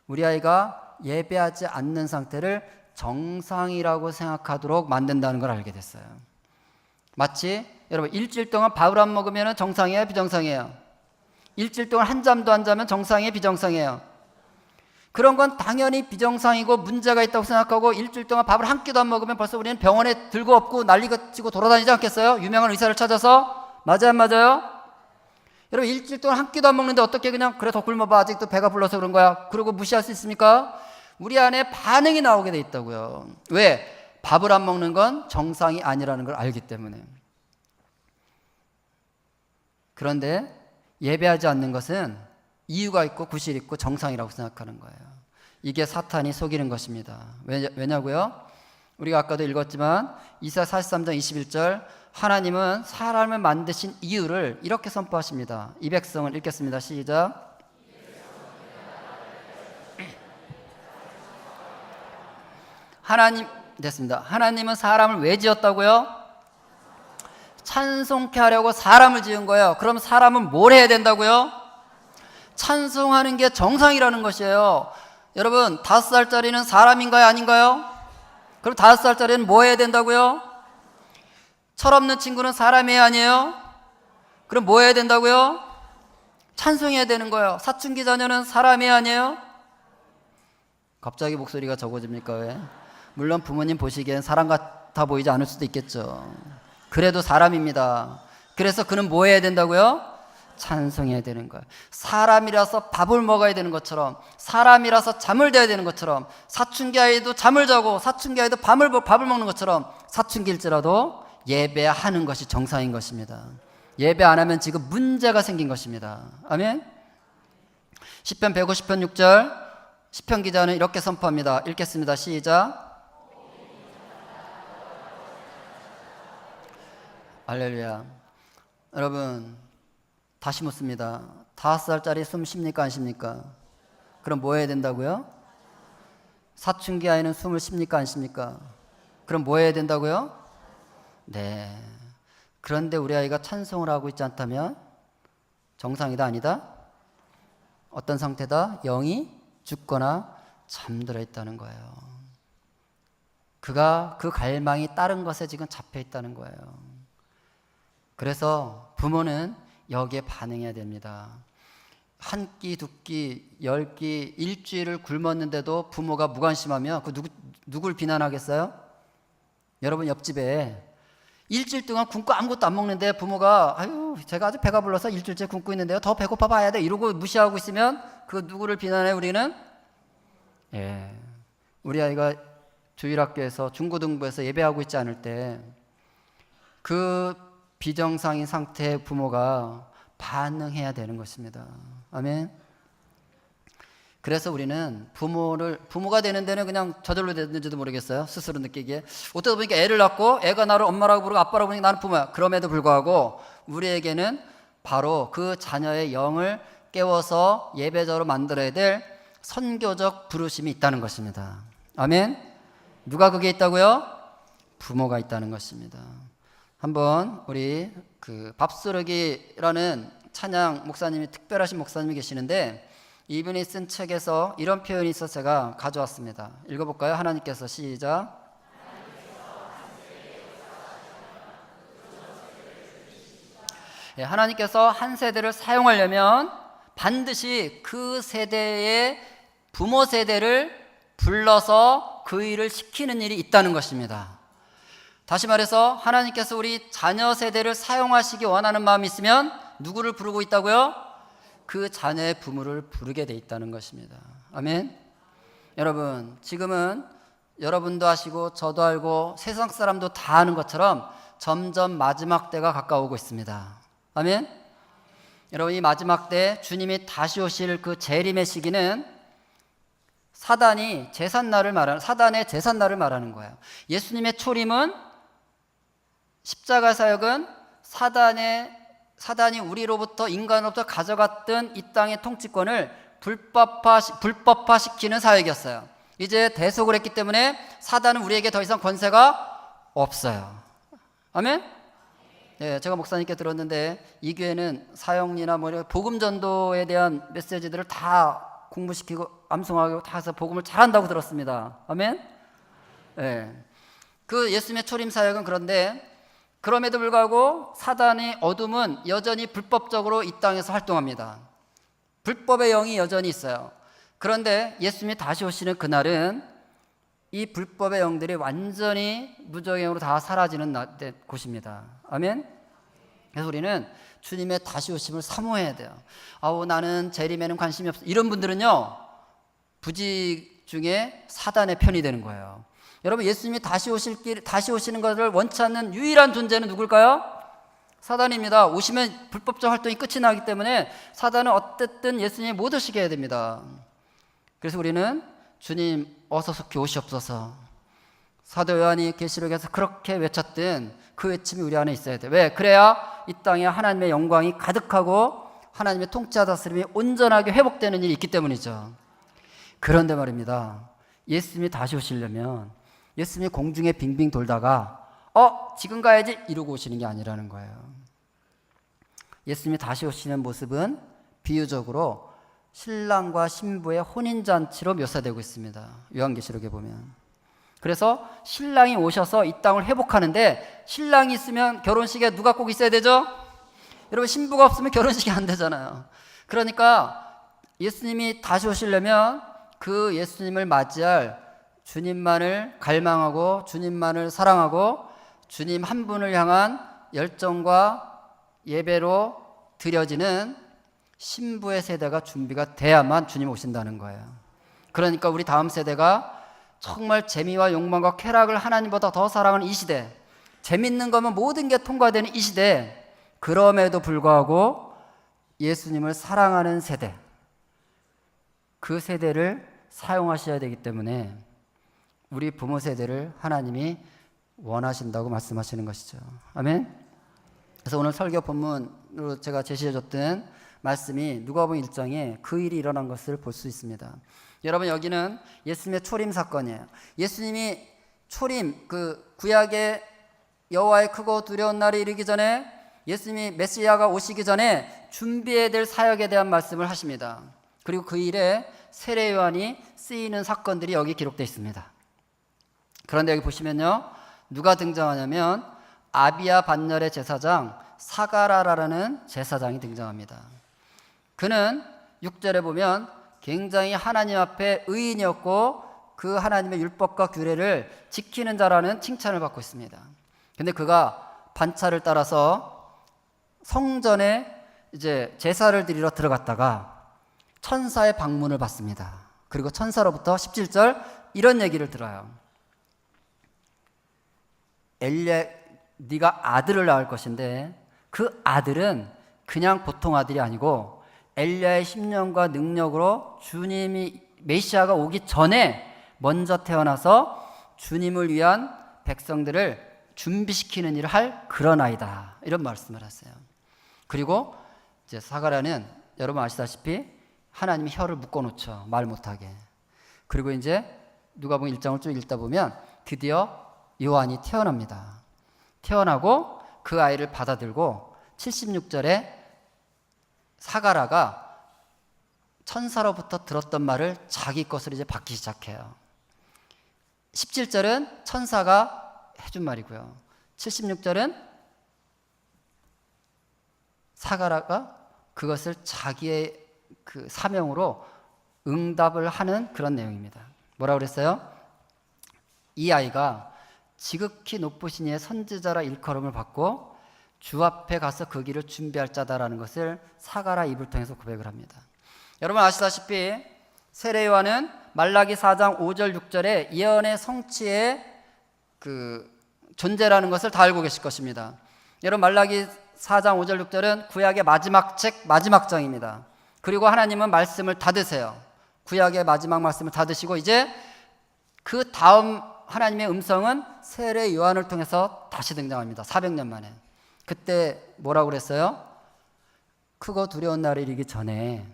Speaker 1: 우리 아이가 예배하지 않는 상태를 정상이라고 생각하도록 만든다는 걸 알게 됐어요. 마치 여러분 일주일 동안 밥을 안 먹으면 정상이에요, 비정상이에요? 일주일 동안 한 잠도 안 자면 정상이에요, 비정상이에요? 그런 건 당연히 비정상이고 문제가 있다고 생각하고 일주일 동안 밥을 한 끼도 안 먹으면 벌써 우리는 병원에 들고 엎고 난리가 치고 돌아다니지 않겠어요? 유명한 의사를 찾아서. 맞아요, 안 맞아요? 여러분 일주일 동안 한 끼도 안 먹는데 어떻게 그냥 그래 더 굶어봐 아직도 배가 불러서 그런 거야 그러고 무시할 수 있습니까? 우리 안에 반응이 나오게 돼 있다고요. 왜? 밥을 안 먹는 건 정상이 아니라는 걸 알기 때문에. 그런데 예배하지 않는 것은 이유가 있고 구실이 있고 정상이라고 생각하는 거예요. 이게 사탄이 속이는 것입니다. 왜냐고요? 우리가 아까도 읽었지만 이사야 43장 21절 하나님은 사람을 만드신 이유를 이렇게 선포하십니다. 이 백성을 읽겠습니다. 시작. 하나님 됐습니다. 하나님은 사람을 왜 지었다고요? 찬송케 하려고 사람을 지은 거예요. 그럼 사람은 뭘 해야 된다고요? 찬송하는 게 정상이라는 것이에요. 여러분 5살짜리는 사람인가요? 아닌가요? 그럼 5살짜리는 뭐 해야 된다고요? 철없는 친구는 사람이에요? 아니에요? 그럼 뭐 해야 된다고요? 찬송해야 되는 거예요. 사춘기 자녀는 사람이에요? 아니에요? 갑자기 목소리가 적어집니까? 왜? 물론 부모님 보시기엔 사람 같아 보이지 않을 수도 있겠죠. 그래도 사람입니다. 그래서 그는 뭐 해야 된다고요? 찬송해야 되는 거예요. 사람이라서 밥을 먹어야 되는 것처럼, 사람이라서 잠을 자야 되는 것처럼, 사춘기 아이도 잠을 자고 사춘기 아이도 밥을 먹는 것처럼 사춘기일지라도 예배하는 것이 정상인 것입니다. 예배 안 하면 지금 문제가 생긴 것입니다. 아멘. 시편 150편 6절 시편 기자는 이렇게 선포합니다. 읽겠습니다. 시작. 할렐루야. 여러분 다시 묻습니다. 5살짜리 숨 쉽니까 안 쉽니까? 그럼 뭐 해야 된다고요? 사춘기 아이는 숨을 쉽니까 안 쉽니까? 그럼 뭐 해야 된다고요? 네. 그런데 우리 아이가 찬송을 하고 있지 않다면 정상이다 아니다? 어떤 상태다? 영이 죽거나 잠들어 있다는 거예요. 그가 그 갈망이 다른 것에 지금 잡혀 있다는 거예요. 그래서 부모는 여기에 반응해야 됩니다. 한 끼, 두 끼, 10끼, 일주일을 굶었는데도 부모가 무관심하면 그 누굴 비난하겠어요? 여러분 옆집에 일주일 동안 굶고 아무것도 안 먹는데 부모가 아유 제가 아주 배가 불러서 일주일째 굶고 있는데요. 더 배고파 봐야 돼 이러고 무시하고 있으면 그 누구를 비난해 우리는? 예, 우리 아이가 주일학교에서 중고등부에서 예배하고 있지 않을 때 그 비정상인 상태의 부모가 반응해야 되는 것입니다. 아멘. 그래서 우리는 부모가 되는 데는 그냥 저절로 됐는지도 모르겠어요. 스스로 느끼기에. 어쩌다 보니까 애를 낳고 애가 나를 엄마라고 부르고 아빠라고 부르니까 나는 부모야. 그럼에도 불구하고 우리에게는 바로 그 자녀의 영을 깨워서 예배자로 만들어야 될 선교적 부르심이 있다는 것입니다. 아멘. 누가 그게 있다고요? 부모가 있다는 것입니다. 한번 우리 그 밥쓰러기라는 찬양 목사님이 특별하신 목사님이 계시는데 이분이 쓴 책에서 이런 표현이 있어서 제가 가져왔습니다. 읽어볼까요? 하나님께서 시작. 예, 하나님께서 한 세대를 사용하려면 반드시 그 세대의 부모 세대를 불러서 그 일을 시키는 일이 있다는 것입니다. 다시 말해서 하나님께서 우리 자녀 세대를 사용하시기 원하는 마음이 있으면 누구를 부르고 있다고요? 그 자녀의 부모를 부르게 돼 있다는 것입니다. 아멘. 여러분 지금은 여러분도 아시고 저도 알고 세상 사람도 다 아는 것처럼 점점 마지막 때가 가까우고 있습니다. 아멘. 여러분 이 마지막 때 주님이 다시 오실 그 재림의 시기는 사단의 제삿날을 말하는 거예요. 예수님의 초림은 십자가 사역은 사단이 우리로부터 인간으로부터 가져갔던 이 땅의 통치권을 불법화시키는 사역이었어요. 이제 대속을 했기 때문에 사단은 우리에게 더 이상 권세가 없어요. 아멘? 예, 제가 목사님께 들었는데 이 교회는 사형리나 복음 전도에 대한 메시지들을 다 공부시키고 암송하고 다 해서 복음을 잘한다고 들었습니다. 아멘? 예. 그 예수님의 초림 사역은 그런데 그럼에도 불구하고 사단의 어둠은 여전히 불법적으로 이 땅에서 활동합니다. 불법의 영이 여전히 있어요. 그런데 예수님이 다시 오시는 그날은 이 불법의 영들이 완전히 무적행으로 다 사라지는 곳입니다. 아멘? 그래서 우리는 주님의 다시 오심을 사모해야 돼요. 아우 나는 재림에는 관심이 없어. 이런 분들은요 부직 중에 사단의 편이 되는 거예요. 여러분 예수님이 다시 오시는 것을 원치 않는 유일한 존재는 누굴까요? 사단입니다. 오시면 불법적 활동이 끝이 나기 때문에 사단은 어쨌든 예수님이 못 오시게 해야 됩니다. 그래서 우리는 주님 어서 속히 오시옵소서 사도 요한이 계시록에서 그렇게 외쳤던 그 외침이 우리 안에 있어야 돼. 왜? 그래야 이 땅에 하나님의 영광이 가득하고 하나님의 통치와 다스림이 온전하게 회복되는 일이 있기 때문이죠. 그런데 말입니다, 예수님이 다시 오시려면 예수님이 공중에 빙빙 돌다가 지금 가야지 이러고 오시는 게 아니라는 거예요. 예수님이 다시 오시는 모습은 비유적으로 신랑과 신부의 혼인잔치로 묘사되고 있습니다. 요한계시록에 보면. 그래서 신랑이 오셔서 이 땅을 회복하는데, 신랑이 있으면 결혼식에 누가 꼭 있어야 되죠? 여러분, 신부가 없으면 결혼식이 안 되잖아요. 그러니까 예수님이 다시 오시려면 그 예수님을 맞이할 주님만을 갈망하고 주님만을 사랑하고 주님 한 분을 향한 열정과 예배로 드려지는 신부의 세대가 준비가 돼야만 주님 오신다는 거예요. 그러니까 우리 다음 세대가 정말 재미와 욕망과 쾌락을 하나님보다 더 사랑하는 이 시대, 재밌는 거면 모든 게 통과되는 이 시대, 그럼에도 불구하고 예수님을 사랑하는 세대, 그 세대를 사용하셔야 되기 때문에 우리 부모 세대를 하나님이 원하신다고 말씀하시는 것이죠. 아멘. 그래서 오늘 설교 본문으로 제가 제시해줬던 말씀이 누가복음 1장에 그 일이 일어난 것을 볼 수 있습니다. 여러분, 여기는 예수님의 초림 사건이에요. 예수님이 초림, 그 구약의 여호와의 크고 두려운 날이 이르기 전에, 예수님이 메시아가 오시기 전에 준비해야 될 사역에 대한 말씀을 하십니다. 그리고 그 일에 세례 요한이 쓰이는 사건들이 여기 기록되어 있습니다. 그런데 여기 보시면요, 누가 등장하냐면 아비야 반열의 제사장 사가라라는 제사장이 등장합니다. 그는 6절에 보면 굉장히 하나님 앞에 의인이었고 그 하나님의 율법과 규례를 지키는 자라는 칭찬을 받고 있습니다. 근데 그가 반차를 따라서 성전에 이제 제사를 드리러 들어갔다가 천사의 방문을 받습니다. 그리고 천사로부터 17절 이런 얘기를 들어요. 엘리야, 네가 아들을 낳을 것인데 그 아들은 그냥 보통 아들이 아니고 엘리야의 심령과 능력으로 주님이 메시아가 오기 전에 먼저 태어나서 주님을 위한 백성들을 준비시키는 일을 할 그런 아이다, 이런 말씀을 하세요. 그리고 이제 사가랴는 여러분 아시다시피 하나님이 혀를 묶어놓죠, 말 못하게. 그리고 이제 누가복음 1장을 쭉 읽다 보면 드디어 요한이 태어납니다. 태어나고 그 아이를 받아들고 76절에 사가랴가 천사로부터 들었던 말을 자기 것으로 이제 받기 시작해요. 17절은 천사가 해준 말이고요. 76절은 사가랴가 그것을 자기의 그 사명으로 응답을 하는 그런 내용입니다. 뭐라고 그랬어요? 이 아이가 지극히 높으신 이의 선지자라 일컬음을 받고 주 앞에 가서 그 길을 준비할 자다라는 것을 사가랴 입을 통해서 고백을 합니다. 여러분 아시다시피 세례 요한은 말라기 4장 5절 6절에 예언의 성취의 그 존재라는 것을 다 알고 계실 것입니다. 여러분 말라기 4장 5절 6절은 구약의 마지막 책 마지막 장입니다. 그리고 하나님은 말씀을 닫으세요. 구약의 마지막 말씀을 닫으시고 이제 그 다음 하나님의 음성은 세례 요한을 통해서 다시 등장합니다. 400년 만에. 그때 뭐라고 그랬어요? 크고 두려운 날이 이르기 전에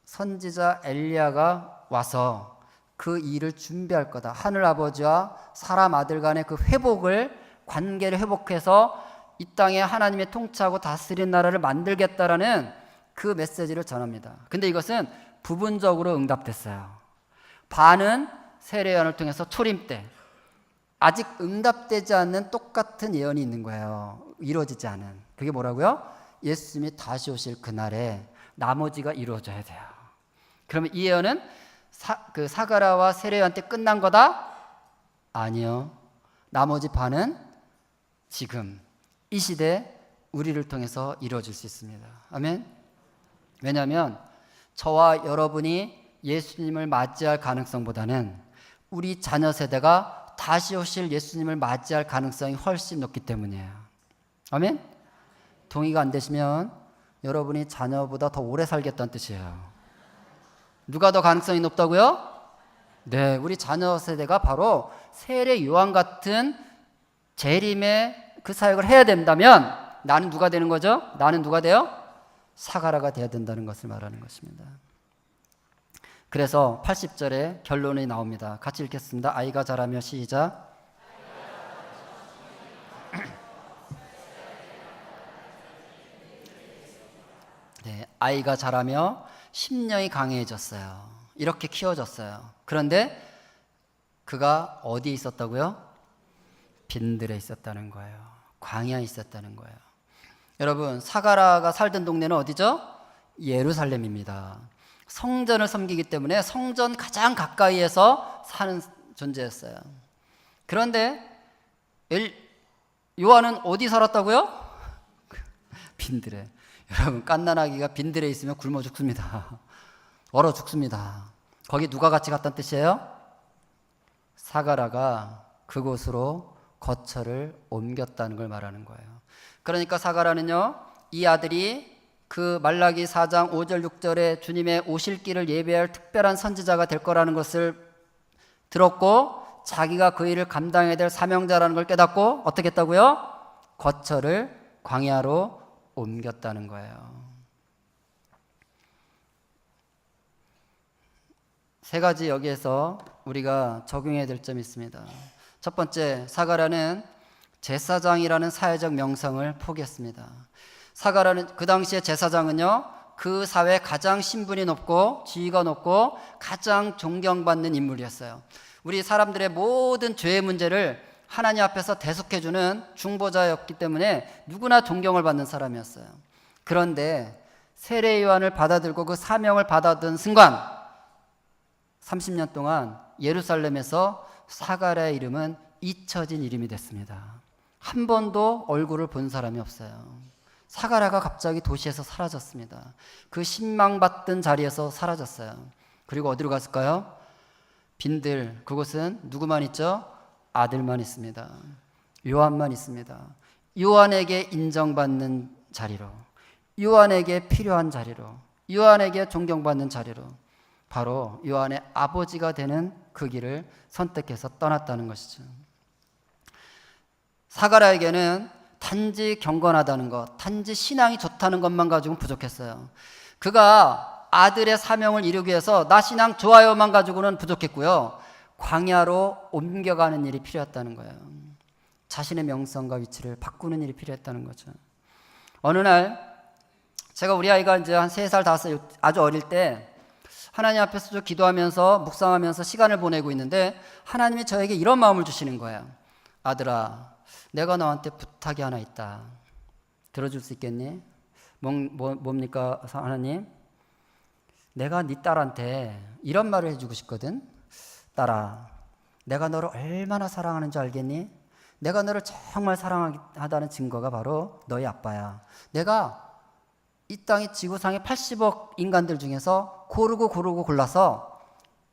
Speaker 1: 선지자 엘리야가 와서 그 일을 준비할 거다. 하늘 아버지와 사람 아들 간의 그 회복을, 관계를 회복해서 이 땅에 하나님의 통치하고 다스리는 나라를 만들겠다라는 그 메시지를 전합니다. 근데 이것은 부분적으로 응답됐어요. 반은 세례 요한을 통해서 초림 때, 아직 응답되지 않는 똑같은 예언이 있는 거예요. 이루어지지 않은. 그게 뭐라고요? 예수님이 다시 오실 그날에 나머지가 이루어져야 돼요. 그러면 이 예언은 사가랴와 세례 요한 때 끝난 거다? 아니요. 나머지 반은 지금 이 시대 우리를 통해서 이루어질 수 있습니다. 아멘. 왜냐하면 저와 여러분이 예수님을 맞이할 가능성보다는 우리 자녀 세대가 다시 오실 예수님을 맞이할 가능성이 훨씬 높기 때문이에요. 아멘? 동의가 안 되시면 여러분이 자녀보다 더 오래 살겠다는 뜻이에요. 누가 더 가능성이 높다고요? 네, 우리 자녀 세대가 바로 세례 요한 같은 재림의 그 사역을 해야 된다면 나는 누가 되는 거죠? 나는 누가 돼요? 사가라가 돼야 된다는 것을 말하는 것입니다. 그래서 80절에 결론이 나옵니다. 같이 읽겠습니다. 아이가 자라며 시작. 네, 아이가 자라며 심령이 강해졌어요. 이렇게 키워졌어요. 그런데 그가 어디에 있었다고요? 빈들에 있었다는 거예요. 광야에 있었다는 거예요. 여러분, 사가라가 살던 동네는 어디죠? 예루살렘입니다. 성전을 섬기기 때문에 성전 가장 가까이에서 사는 존재였어요. 그런데 요한은 어디 살았다고요? 빈들에. 여러분, 갓난아기가 빈들에 있으면 굶어 죽습니다. 얼어 죽습니다. 거기 누가 같이 갔다는 뜻이에요? 사가라가 그곳으로 거처를 옮겼다는 걸 말하는 거예요. 그러니까 사가라는요, 이 아들이 그 말라기 4장 5절 6절에 주님의 오실 길을 예배할 특별한 선지자가 될 거라는 것을 들었고, 자기가 그 일을 감당해야 될 사명자라는 걸 깨닫고 어떻게 했다고요? 거처를 광야로 옮겼다는 거예요. 세 가지 여기에서 우리가 적용해야 될 점이 있습니다. 첫 번째, 사가라는 제사장이라는 사회적 명성을 포기했습니다. 사가라는 그 당시에 제사장은요, 그 사회 가장 신분이 높고 지위가 높고 가장 존경받는 인물이었어요. 우리 사람들의 모든 죄의 문제를 하나님 앞에서 대속해주는 중보자였기 때문에 누구나 존경을 받는 사람이었어요. 그런데 세례 요한을 받아들고 그 사명을 받아든 순간 30년 동안 예루살렘에서 사가랴의 이름은 잊혀진 이름이 됐습니다. 한 번도 얼굴을 본 사람이 없어요. 사가랴가 갑자기 도시에서 사라졌습니다. 그 신망받던 자리에서 사라졌어요. 그리고 어디로 갔을까요? 빈들, 그곳은 누구만 있죠? 아들만 있습니다. 요한만 있습니다. 요한에게 인정받는 자리로, 요한에게 필요한 자리로, 요한에게 존경받는 자리로, 바로 요한의 아버지가 되는 그 길을 선택해서 떠났다는 것이죠. 사가랴에게는 단지 경건하다는 것, 단지 신앙이 좋다는 것만 가지고는 부족했어요. 그가 아들의 사명을 이루기 위해서 나 신앙 좋아요만 가지고는 부족했고요. 광야로 옮겨가는 일이 필요했다는 거예요. 자신의 명성과 위치를 바꾸는 일이 필요했다는 거죠. 어느 날 제가 우리 아이가 이제 한 3살, 5살 아주 어릴 때 하나님 앞에서 기도하면서 묵상하면서 시간을 보내고 있는데 하나님이 저에게 이런 마음을 주시는 거예요. 아들아, 내가 너한테 부탁이 하나 있다. 들어줄 수 있겠니? 뭡니까 하나님? 내가 네 딸한테 이런 말을 해주고 싶거든. 딸아, 내가 너를 얼마나 사랑하는 줄 알겠니? 내가 너를 정말 사랑하다는 증거가 바로 너희 아빠야. 내가 이 땅의 지구상의 80억 인간들 중에서 고르고 골라서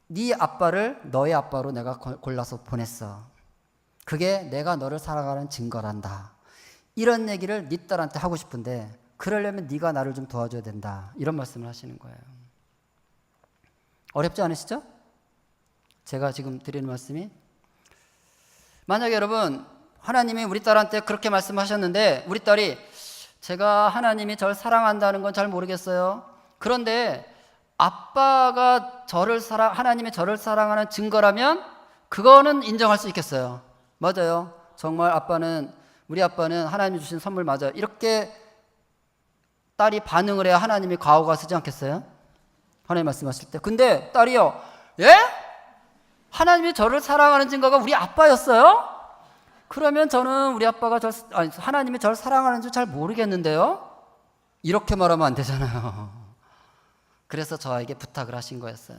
Speaker 1: 네 아빠를 너의 아빠로 내가 골라서 보냈어. 그게 내가 너를 사랑하는 증거란다. 이런 얘기를 네 딸한테 하고 싶은데 그러려면 네가 나를 좀 도와줘야 된다. 이런 말씀을 하시는 거예요. 어렵지 않으시죠? 제가 지금 드리는 말씀이, 만약에 여러분 하나님이 우리 딸한테 그렇게 말씀하셨는데 우리 딸이 제가 하나님이 저를 사랑한다는 건 잘 모르겠어요. 그런데 아빠가 하나님이 저를 사랑하는 증거라면 그거는 인정할 수 있겠어요. 맞아요. 정말 우리 아빠는 하나님이 주신 선물 맞아요. 이렇게 딸이 반응을 해야 하나님이 과오가 쓰지 않겠어요? 하나님 말씀하실 때. 근데 딸이요, 예? 하나님이 저를 사랑하는 증거가 우리 아빠였어요? 그러면 저는 우리 아빠가 하나님이 저를 사랑하는 줄 잘 모르겠는데요? 이렇게 말하면 안 되잖아요. 그래서 저에게 부탁을 하신 거였어요.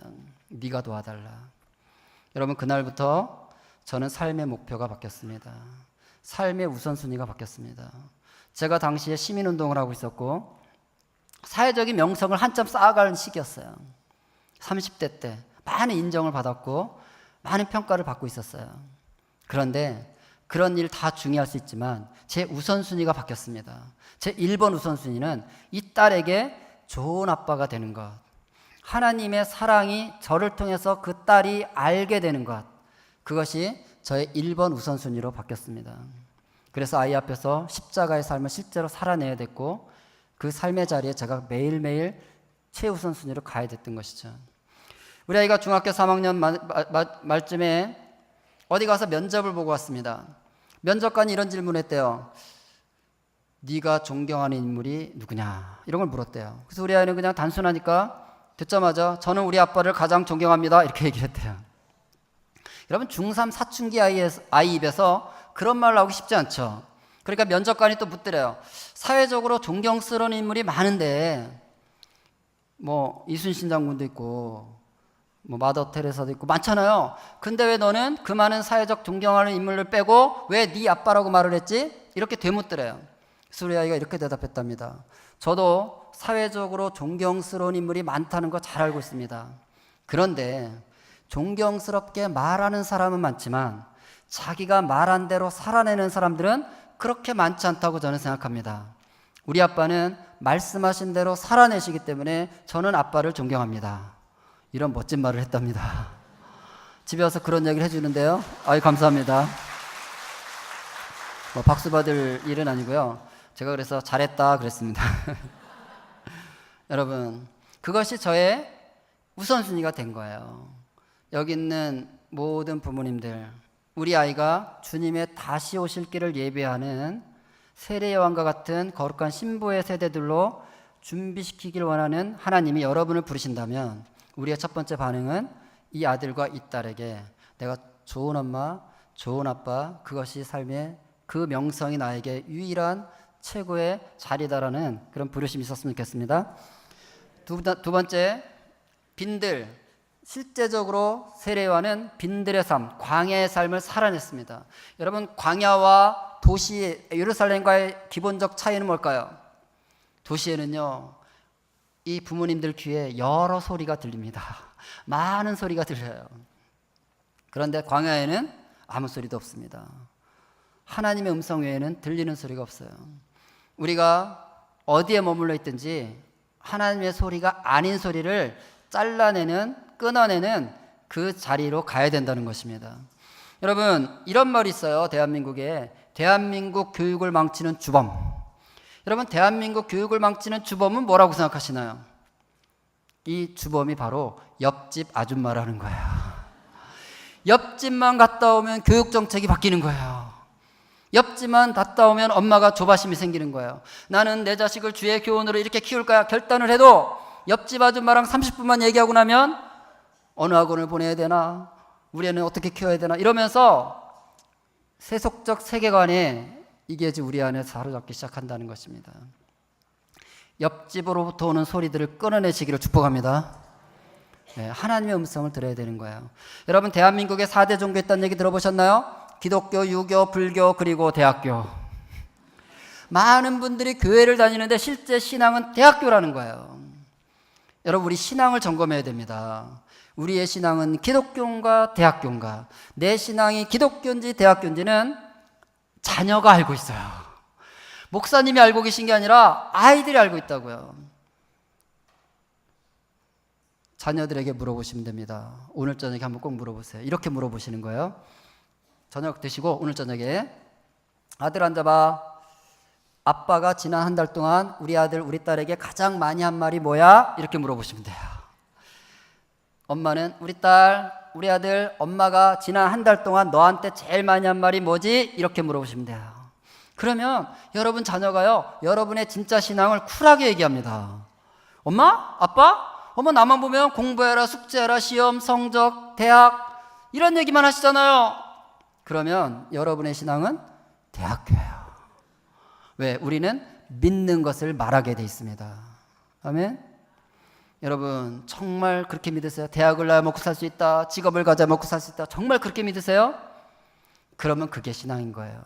Speaker 1: 네가 도와달라. 여러분, 그날부터 저는 삶의 목표가 바뀌었습니다. 삶의 우선순위가 바뀌었습니다. 제가 당시에 시민운동을 하고 있었고 사회적인 명성을 한참 쌓아가는 시기였어요. 30대 때 많은 인정을 받았고 많은 평가를 받고 있었어요. 그런데 그런 일 다 중요할 수 있지만 제 우선순위가 바뀌었습니다. 제 1번 우선순위는 이 딸에게 좋은 아빠가 되는 것, 하나님의 사랑이 저를 통해서 그 딸이 알게 되는 것, 그것이 저의 1번 우선순위로 바뀌었습니다. 그래서 아이 앞에서 십자가의 삶을 실제로 살아내야 됐고, 그 삶의 자리에 제가 매일매일 최우선순위로 가야 됐던 것이죠. 우리 아이가 중학교 3학년 말쯤에 어디 가서 면접을 보고 왔습니다. 면접관이 이런 질문을 했대요. 네가 존경하는 인물이 누구냐? 이런 걸 물었대요. 그래서 우리 아이는 그냥 단순하니까 듣자마자 저는 우리 아빠를 가장 존경합니다, 이렇게 얘기를 했대요. 여러분, 중3 사춘기 아이 입에서 그런 말 나오기 쉽지 않죠. 그러니까 면접관이 또 묻더래요. 사회적으로 존경스러운 인물이 많은데 뭐 이순신 장군도 있고 뭐 마더 테레사도 있고 많잖아요. 근데 왜 너는 그 많은 사회적 존경하는 인물을 빼고 왜 네 아빠라고 말을 했지? 이렇게 되묻더래요. 그래서 우리 아이가 이렇게 대답했답니다. 저도 사회적으로 존경스러운 인물이 많다는 거 잘 알고 있습니다. 그런데 존경스럽게 말하는 사람은 많지만 자기가 말한 대로 살아내는 사람들은 그렇게 많지 않다고 저는 생각합니다. 우리 아빠는 말씀하신 대로 살아내시기 때문에 저는 아빠를 존경합니다. 이런 멋진 말을 했답니다. 집에 와서 그런 얘기를 해주는데요. 아이, 감사합니다. 뭐 박수 받을 일은 아니고요. 제가 그래서 잘했다 그랬습니다. 여러분, 그것이 저의 우선순위가 된 거예요. 여기 있는 모든 부모님들, 우리 아이가 주님의 다시 오실 길을 예배하는 세례요한과 같은 거룩한 신부의 세대들로 준비시키길 원하는 하나님이 여러분을 부르신다면 우리의 첫 번째 반응은 이 아들과 이 딸에게 내가 좋은 엄마, 좋은 아빠, 그것이 삶의 그 명성이 나에게 유일한 최고의 자리다라는 그런 부르심이 있었으면 좋겠습니다. 두 번째, 빈들. 실제적으로 세례요한은 빈들의 삶, 광야의 삶을 살아냈습니다. 여러분, 광야와 도시 예루살렘과의 기본적 차이는 뭘까요? 도시에는요, 이 부모님들 귀에 여러 소리가 들립니다. 많은 소리가 들려요. 그런데 광야에는 아무 소리도 없습니다. 하나님의 음성 외에는 들리는 소리가 없어요. 우리가 어디에 머물러 있든지 하나님의 소리가 아닌 소리를 잘라내는, 끊어내는 그 자리로 가야 된다는 것입니다. 여러분, 이런 말이 있어요. 대한민국에. 대한민국 교육을 망치는 주범. 여러분, 대한민국 교육을 망치는 주범은 뭐라고 생각하시나요? 이 주범이 바로 옆집 아줌마라는 거예요. 옆집만 갔다 오면 교육 정책이 바뀌는 거예요. 옆집만 갔다 오면 엄마가 조바심이 생기는 거예요. 나는 내 자식을 주의 교훈으로 이렇게 키울 거야 결단을 해도 옆집 아줌마랑 30분만 얘기하고 나면 어느 학원을 보내야 되나, 우리 애는 어떻게 키워야 되나 이러면서 세속적 세계관에 이게 우리 안에 사로잡기 시작한다는 것입니다. 옆집으로부터 오는 소리들을 끊어내시기를 축복합니다. 네, 하나님의 음성을 들어야 되는 거예요. 여러분, 대한민국에 4대 종교 있다는 얘기 들어보셨나요? 기독교, 유교, 불교, 그리고 대학교. 많은 분들이 교회를 다니는데 실제 신앙은 대학교라는 거예요. 여러분, 우리 신앙을 점검해야 됩니다. 우리의 신앙은 기독교인가 대학교인가? 내 신앙이 기독교인지 대학교인지는 자녀가 알고 있어요. 목사님이 알고 계신 게 아니라 아이들이 알고 있다고요. 자녀들에게 물어보시면 됩니다. 오늘 저녁에 한번 꼭 물어보세요. 이렇게 물어보시는 거예요. 저녁 드시고 오늘 저녁에 아들 앉아봐. 아빠가 지난 한 달 동안 우리 아들, 우리 딸에게 가장 많이 한 말이 뭐야? 이렇게 물어보시면 돼요. 엄마는 우리 딸, 우리 아들, 엄마가 지난 한 달 동안 너한테 제일 많이 한 말이 뭐지? 이렇게 물어보시면 돼요. 그러면 여러분 자녀가요, 여러분의 진짜 신앙을 쿨하게 얘기합니다. 엄마? 아빠? 엄마 나만 보면 공부해라, 숙제해라, 시험, 성적, 대학 이런 얘기만 하시잖아요. 그러면 여러분의 신앙은 대학교예요. 왜? 우리는 믿는 것을 말하게 돼 있습니다. 아멘? 여러분 정말 그렇게 믿으세요? 대학을 나야 먹고 살 수 있다, 직업을 가져야 먹고 살 수 있다, 정말 그렇게 믿으세요? 그러면 그게 신앙인 거예요.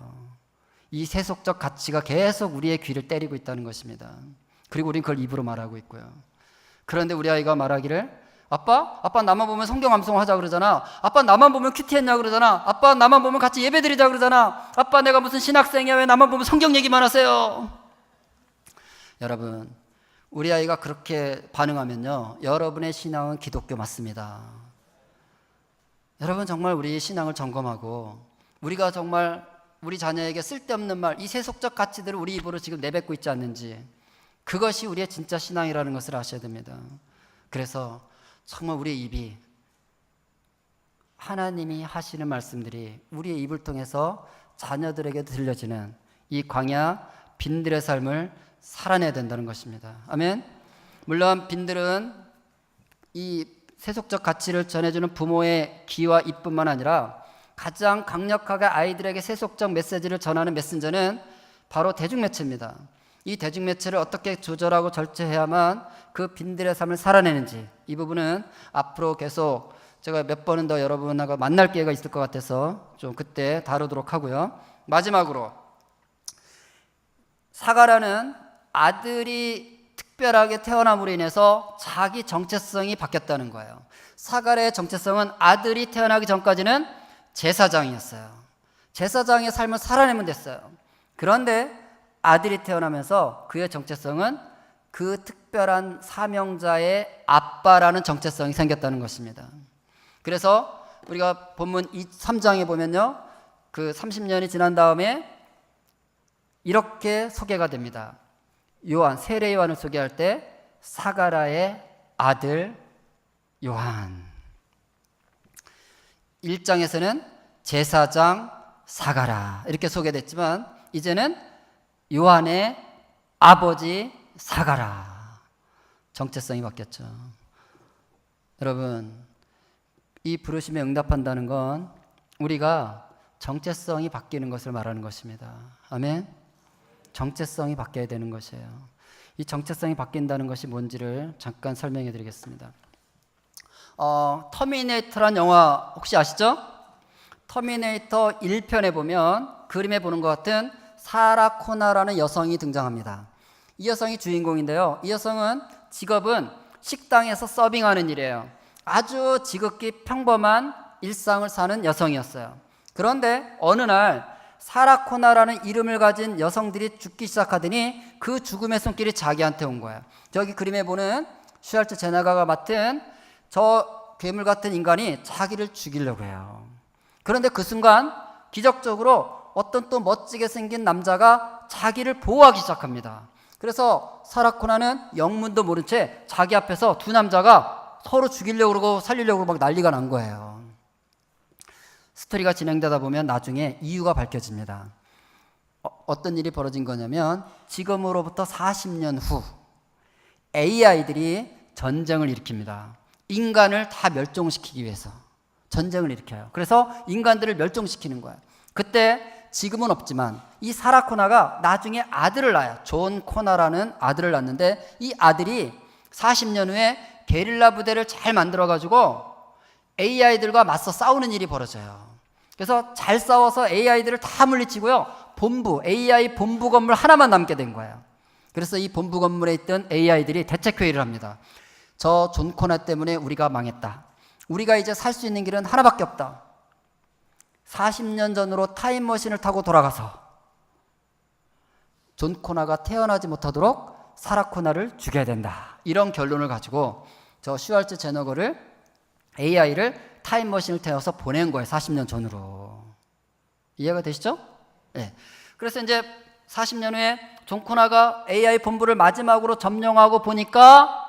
Speaker 1: 이 세속적 가치가 계속 우리의 귀를 때리고 있다는 것입니다. 그리고 우리는 그걸 입으로 말하고 있고요. 그런데 우리 아이가 말하기를 아빠 나만 보면 성경 암송하자 그러잖아. 아빠 나만 보면 큐티했냐 그러잖아. 아빠 나만 보면 같이 예배드리자 그러잖아. 아빠 내가 무슨 신학생이야, 왜 나만 보면 성경 얘기만 하세요? 여러분, 우리 아이가 그렇게 반응하면요, 여러분의 신앙은 기독교 맞습니다. 여러분 정말 우리 신앙을 점검하고 우리가 정말 우리 자녀에게 쓸데없는 말, 이 세속적 가치들을 우리 입으로 지금 내뱉고 있지 않는지, 그것이 우리의 진짜 신앙이라는 것을 아셔야 됩니다. 그래서 정말 우리의 입이 하나님이 하시는 말씀들이 우리의 입을 통해서 자녀들에게 들려지는 이 광야 빈들의 삶을 살아내야 된다는 것입니다. 아멘. 물론 빈들은 이 세속적 가치를 전해주는 부모의 귀와 입뿐만 아니라 가장 강력하게 아이들에게 세속적 메시지를 전하는 메신저는 바로 대중매체입니다. 이 대중매체를 어떻게 조절하고 절제해야만 그 빈들의 삶을 살아내는지, 이 부분은 앞으로 계속 제가 몇 번은 더 여러분하고 만날 기회가 있을 것 같아서 좀 그때 다루도록 하고요. 마지막으로 사가라는 아들이 특별하게 태어남으로 인해서 자기 정체성이 바뀌었다는 거예요. 사가랴의 정체성은 아들이 태어나기 전까지는 제사장이었어요. 제사장의 삶을 살아내면 됐어요. 그런데 아들이 태어나면서 그의 정체성은 그 특별한 사명자의 아빠라는 정체성이 생겼다는 것입니다. 그래서 우리가 본문 3장에 보면요, 그 30년이 지난 다음에 이렇게 소개가 됩니다. 요한, 세례 요한을 소개할 때 사가랴의 아들 요한. 1장에서는 제사장 사가랴 이렇게 소개됐지만 이제는 요한의 아버지 사가랴, 정체성이 바뀌었죠. 여러분, 이 부르심에 응답한다는 건 우리가 정체성이 바뀌는 것을 말하는 것입니다. 아멘. 정체성이 바뀌어야 되는 것이에요. 이 정체성이 바뀐다는 것이 뭔지를 잠깐 설명해 드리겠습니다. 터미네이터란 영화 혹시 아시죠? 터미네이터 1편에 보면 그림에 보는 것 같은 사라 코나라는 여성이 등장합니다. 이 여성이 주인공인데요, 이 여성은 직업은 식당에서 서빙하는 일이에요. 아주 지극히 평범한 일상을 사는 여성이었어요. 그런데 어느 날 사라 코나라는 이름을 가진 여성들이 죽기 시작하더니 그 죽음의 손길이 자기한테 온 거예요. 저기 그림에 보는 슈왈츠 제네가가 맡은 저 괴물 같은 인간이 자기를 죽이려고 해요. 그런데 그 순간 기적적으로 어떤 또 멋지게 생긴 남자가 자기를 보호하기 시작합니다. 그래서 사라 코나는 영문도 모른 채 자기 앞에서 두 남자가 서로 죽이려고 그러고 살리려고 그러고 막 난리가 난 거예요. 스토리가 진행되다 보면 나중에 이유가 밝혀집니다. 어떤 일이 벌어진 거냐면 지금으로부터 40년 후 AI들이 전쟁을 일으킵니다. 인간을 다 멸종시키기 위해서 전쟁을 일으켜요. 그래서 인간들을 멸종시키는 거예요. 그때 지금은 없지만 이 사라 코나가 나중에 아들을 낳아요. 존 코나라는 아들을 낳는데 이 아들이 40년 후에 게릴라 부대를 잘 만들어가지고 AI들과 맞서 싸우는 일이 벌어져요. 그래서 잘 싸워서 AI들을 다 물리치고요, AI 본부 건물 하나만 남게 된 거예요. 그래서 이 본부 건물에 있던 AI들이 대책회의를 합니다. 저 존 코나 때문에 우리가 망했다. 우리가 이제 살 수 있는 길은 하나밖에 없다. 40년 전으로 타임머신을 타고 돌아가서 존 코나가 태어나지 못하도록 사라 코나를 죽여야 된다. 이런 결론을 가지고 저 슈왈츠 제너거를 AI를 타임머신을 태워서 보낸 거예요. 40년 전으로. 이해가 되시죠? 네. 그래서 이제 40년 후에 존 코나가 AI 본부를 마지막으로 점령하고 보니까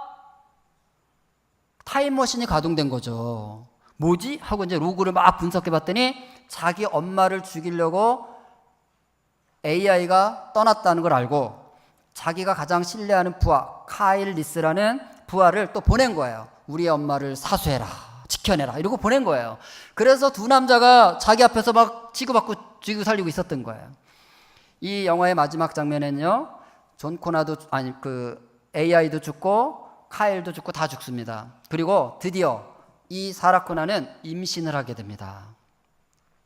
Speaker 1: 타임머신이 가동된 거죠. 뭐지? 하고 이제 로그를 막 분석해 봤더니 자기 엄마를 죽이려고 AI가 떠났다는 걸 알고 자기가 가장 신뢰하는 부하 카일 리스라는 부하를 또 보낸 거예요. 우리의 엄마를 사수해라, 지켜내라, 이러고 보낸 거예요. 그래서 두 남자가 자기 앞에서 막 치고받고 죽이고 살리고 있었던 거예요. 이 영화의 마지막 장면에는요, 존 코나도 AI도 죽고 카일도 죽고 다 죽습니다. 그리고 드디어 이 사라 코나는 임신을 하게 됩니다.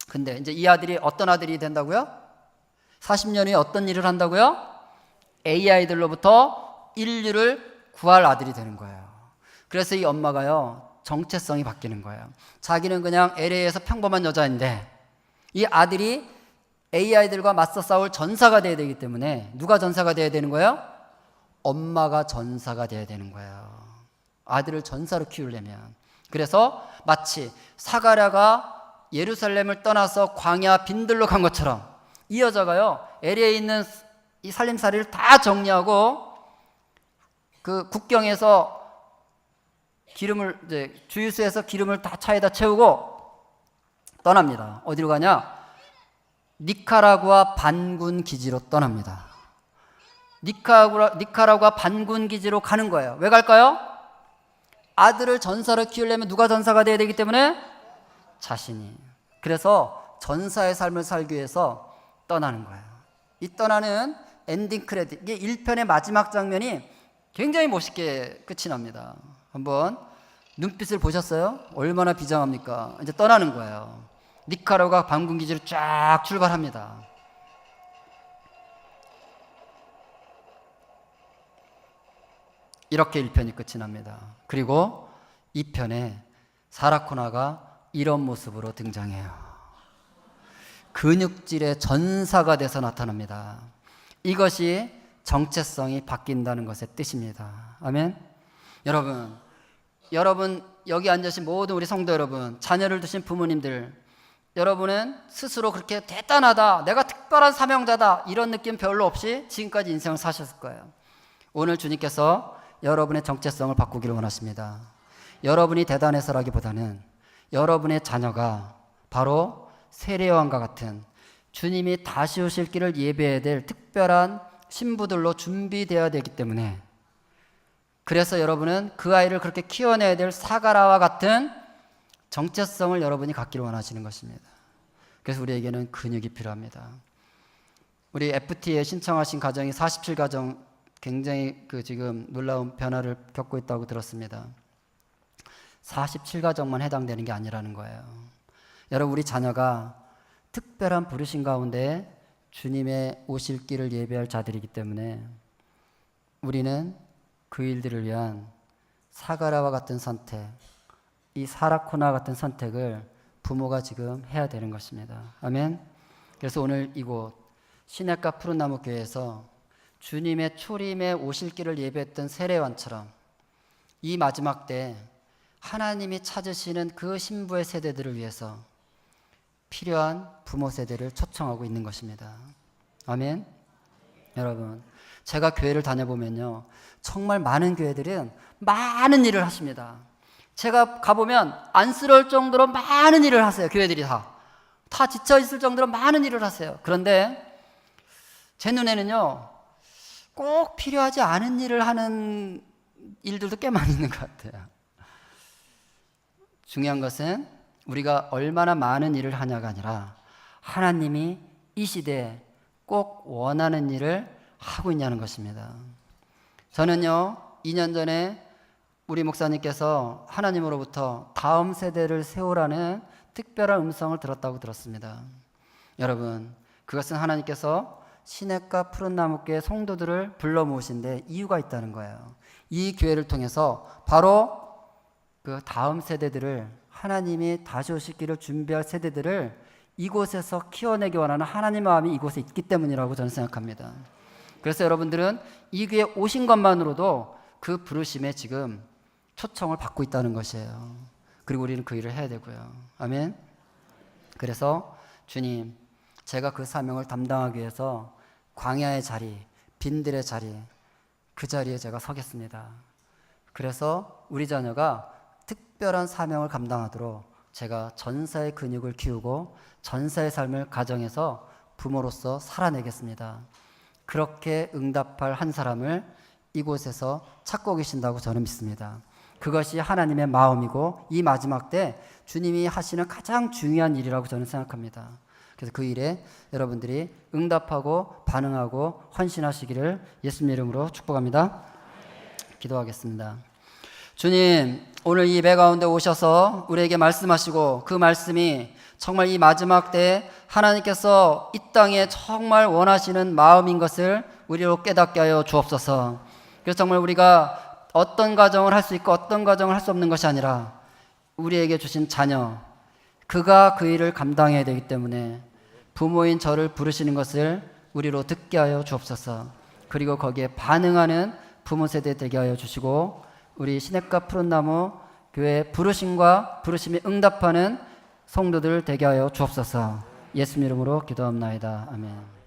Speaker 1: 근데 이제 이 아들이 어떤 아들이 된다고요? 40년 후에 어떤 일을 한다고요? AI들로부터 인류를 구할 아들이 되는 거예요. 그래서 이 엄마가요, 정체성이 바뀌는 거예요. 자기는 그냥 LA에서 평범한 여자인데 이 아들이 AI들과 맞서 싸울 전사가 돼야 되기 때문에 누가 전사가 돼야 되는 거예요? 엄마가 전사가 돼야 되는 거예요. 아들을 전사로 키우려면. 그래서 마치 사가랴가 예루살렘을 떠나서 광야 빈들로 간 것처럼 이 여자가요, LA에 있는 이 살림살이를 다 정리하고 그 국경에서 기름을 이제 주유소에서 기름을 다 차에다 채우고 떠납니다. 어디로 가냐? 니카라구아 반군 기지로 떠납니다. 니카라구아 반군 기지로 가는 거예요. 왜 갈까요? 아들을 전사로 키우려면 누가 전사가 돼야 되기 때문에 자신이. 그래서 전사의 삶을 살기 위해서 떠나는 거예요. 이 떠나는 엔딩 크레딧, 이게 1편의 마지막 장면이 굉장히 멋있게 끝이 납니다. 한번 눈빛을 보셨어요? 얼마나 비장합니까? 이제 떠나는 거예요. 니카라구아 반군 기지로 쫙 출발합니다. 이렇게 1편이 끝이 납니다. 그리고 2편에 사라코나가 이런 모습으로 등장해요. 근육질의 전사가 돼서 나타납니다. 이것이 정체성이 바뀐다는 것의 뜻입니다. 아멘. 여러분 여기 앉으신 모든 우리 성도 여러분, 자녀를 두신 부모님들, 여러분은 스스로 그렇게 대단하다, 내가 특별한 사명자다, 이런 느낌 별로 없이 지금까지 인생을 사셨을 거예요. 오늘 주님께서 여러분의 정체성을 바꾸기를 원하십니다. 여러분이 대단해서라기보다는 여러분의 자녀가 바로 세례요한과 같은 주님이 다시 오실 길을 예배해야 될 특별한 신부들로 준비되어야 되기 때문에, 그래서 여러분은 그 아이를 그렇게 키워내야 될 사가라와 같은 정체성을 여러분이 갖기를 원하시는 것입니다. 그래서 우리에게는 근육이 필요합니다. 우리 FT에 신청하신 가정이 47가정, 굉장히 지금 놀라운 변화를 겪고 있다고 들었습니다. 47가정만 해당되는 게 아니라는 거예요. 여러분, 우리 자녀가 특별한 부르심 가운데 주님의 오실 길을 예배할 자들이기 때문에 우리는 그 일들을 위한 사가라와 같은 선택, 이 사라코나 같은 선택을 부모가 지금 해야 되는 것입니다. 아멘. 그래서 오늘 이곳 시냇가 푸른나무 교회에서 주님의 초림에 오실 길을 예배했던 세례요한처럼 이 마지막 때 하나님이 찾으시는 그 신부의 세대들을 위해서 필요한 부모 세대를 초청하고 있는 것입니다. 아멘. 여러분, 제가 교회를 다녀보면요, 정말 많은 교회들은 많은 일을 하십니다. 제가 가보면 안쓰러울 정도로 많은 일을 하세요. 교회들이 다 지쳐있을 정도로 많은 일을 하세요. 그런데 제 눈에는요, 꼭 필요하지 않은 일을 하는 일들도 꽤 많이 있는 것 같아요. 중요한 것은 우리가 얼마나 많은 일을 하냐가 아니라 하나님이 이 시대에 꼭 원하는 일을 하고 있냐는 것입니다. 저는요, 2년 전에 우리 목사님께서 하나님으로부터 다음 세대를 세우라는 특별한 음성을 들었다고 들었습니다. 여러분, 그것은 하나님께서 시냇가 푸른나무교회 성도들을 불러 모으신 데 이유가 있다는 거예요. 이 교회를 통해서 바로 그 다음 세대들을, 하나님이 다시 오실 길을 준비할 세대들을 이곳에서 키워내기 원하는 하나님의 마음이 이곳에 있기 때문이라고 저는 생각합니다. 그래서 여러분들은 이 교회에 오신 것만으로도 그 부르심에 지금 초청을 받고 있다는 것이에요. 그리고 우리는 그 일을 해야 되고요. 아멘. 그래서 주님, 제가 그 사명을 담당하기 위해서 광야의 자리, 빈들의 자리, 그 자리에 제가 서겠습니다. 그래서 우리 자녀가 특별한 사명을 감당하도록 제가 전사의 근육을 키우고 전사의 삶을 가정에서 부모로서 살아내겠습니다. 그렇게 응답할 한 사람을 이곳에서 찾고 계신다고 저는 믿습니다. 그것이 하나님의 마음이고 이 마지막 때 주님이 하시는 가장 중요한 일이라고 저는 생각합니다. 그래서 그 일에 여러분들이 응답하고 반응하고 헌신하시기를 예수님 이름으로 축복합니다. 기도하겠습니다. 주님, 오늘 이 예배 가운데 오셔서 우리에게 말씀하시고 그 말씀이 정말 이 마지막 때에 하나님께서 이 땅에 정말 원하시는 마음인 것을 우리로 깨닫게 하여 주옵소서. 그래서 정말 우리가 어떤 가정을 할 수 있고 어떤 가정을 할 수 없는 것이 아니라 우리에게 주신 자녀, 그가 그 일을 감당해야 되기 때문에 부모인 저를 부르시는 것을 우리로 듣게 하여 주옵소서. 그리고 거기에 반응하는 부모 세대 되게 하여 주시고 우리 시냇가 푸른나무 교회 부르심과 부르심에 응답하는 성도들 되게 하여 주옵소서. 예수님 이름으로 기도합나이다. 아멘.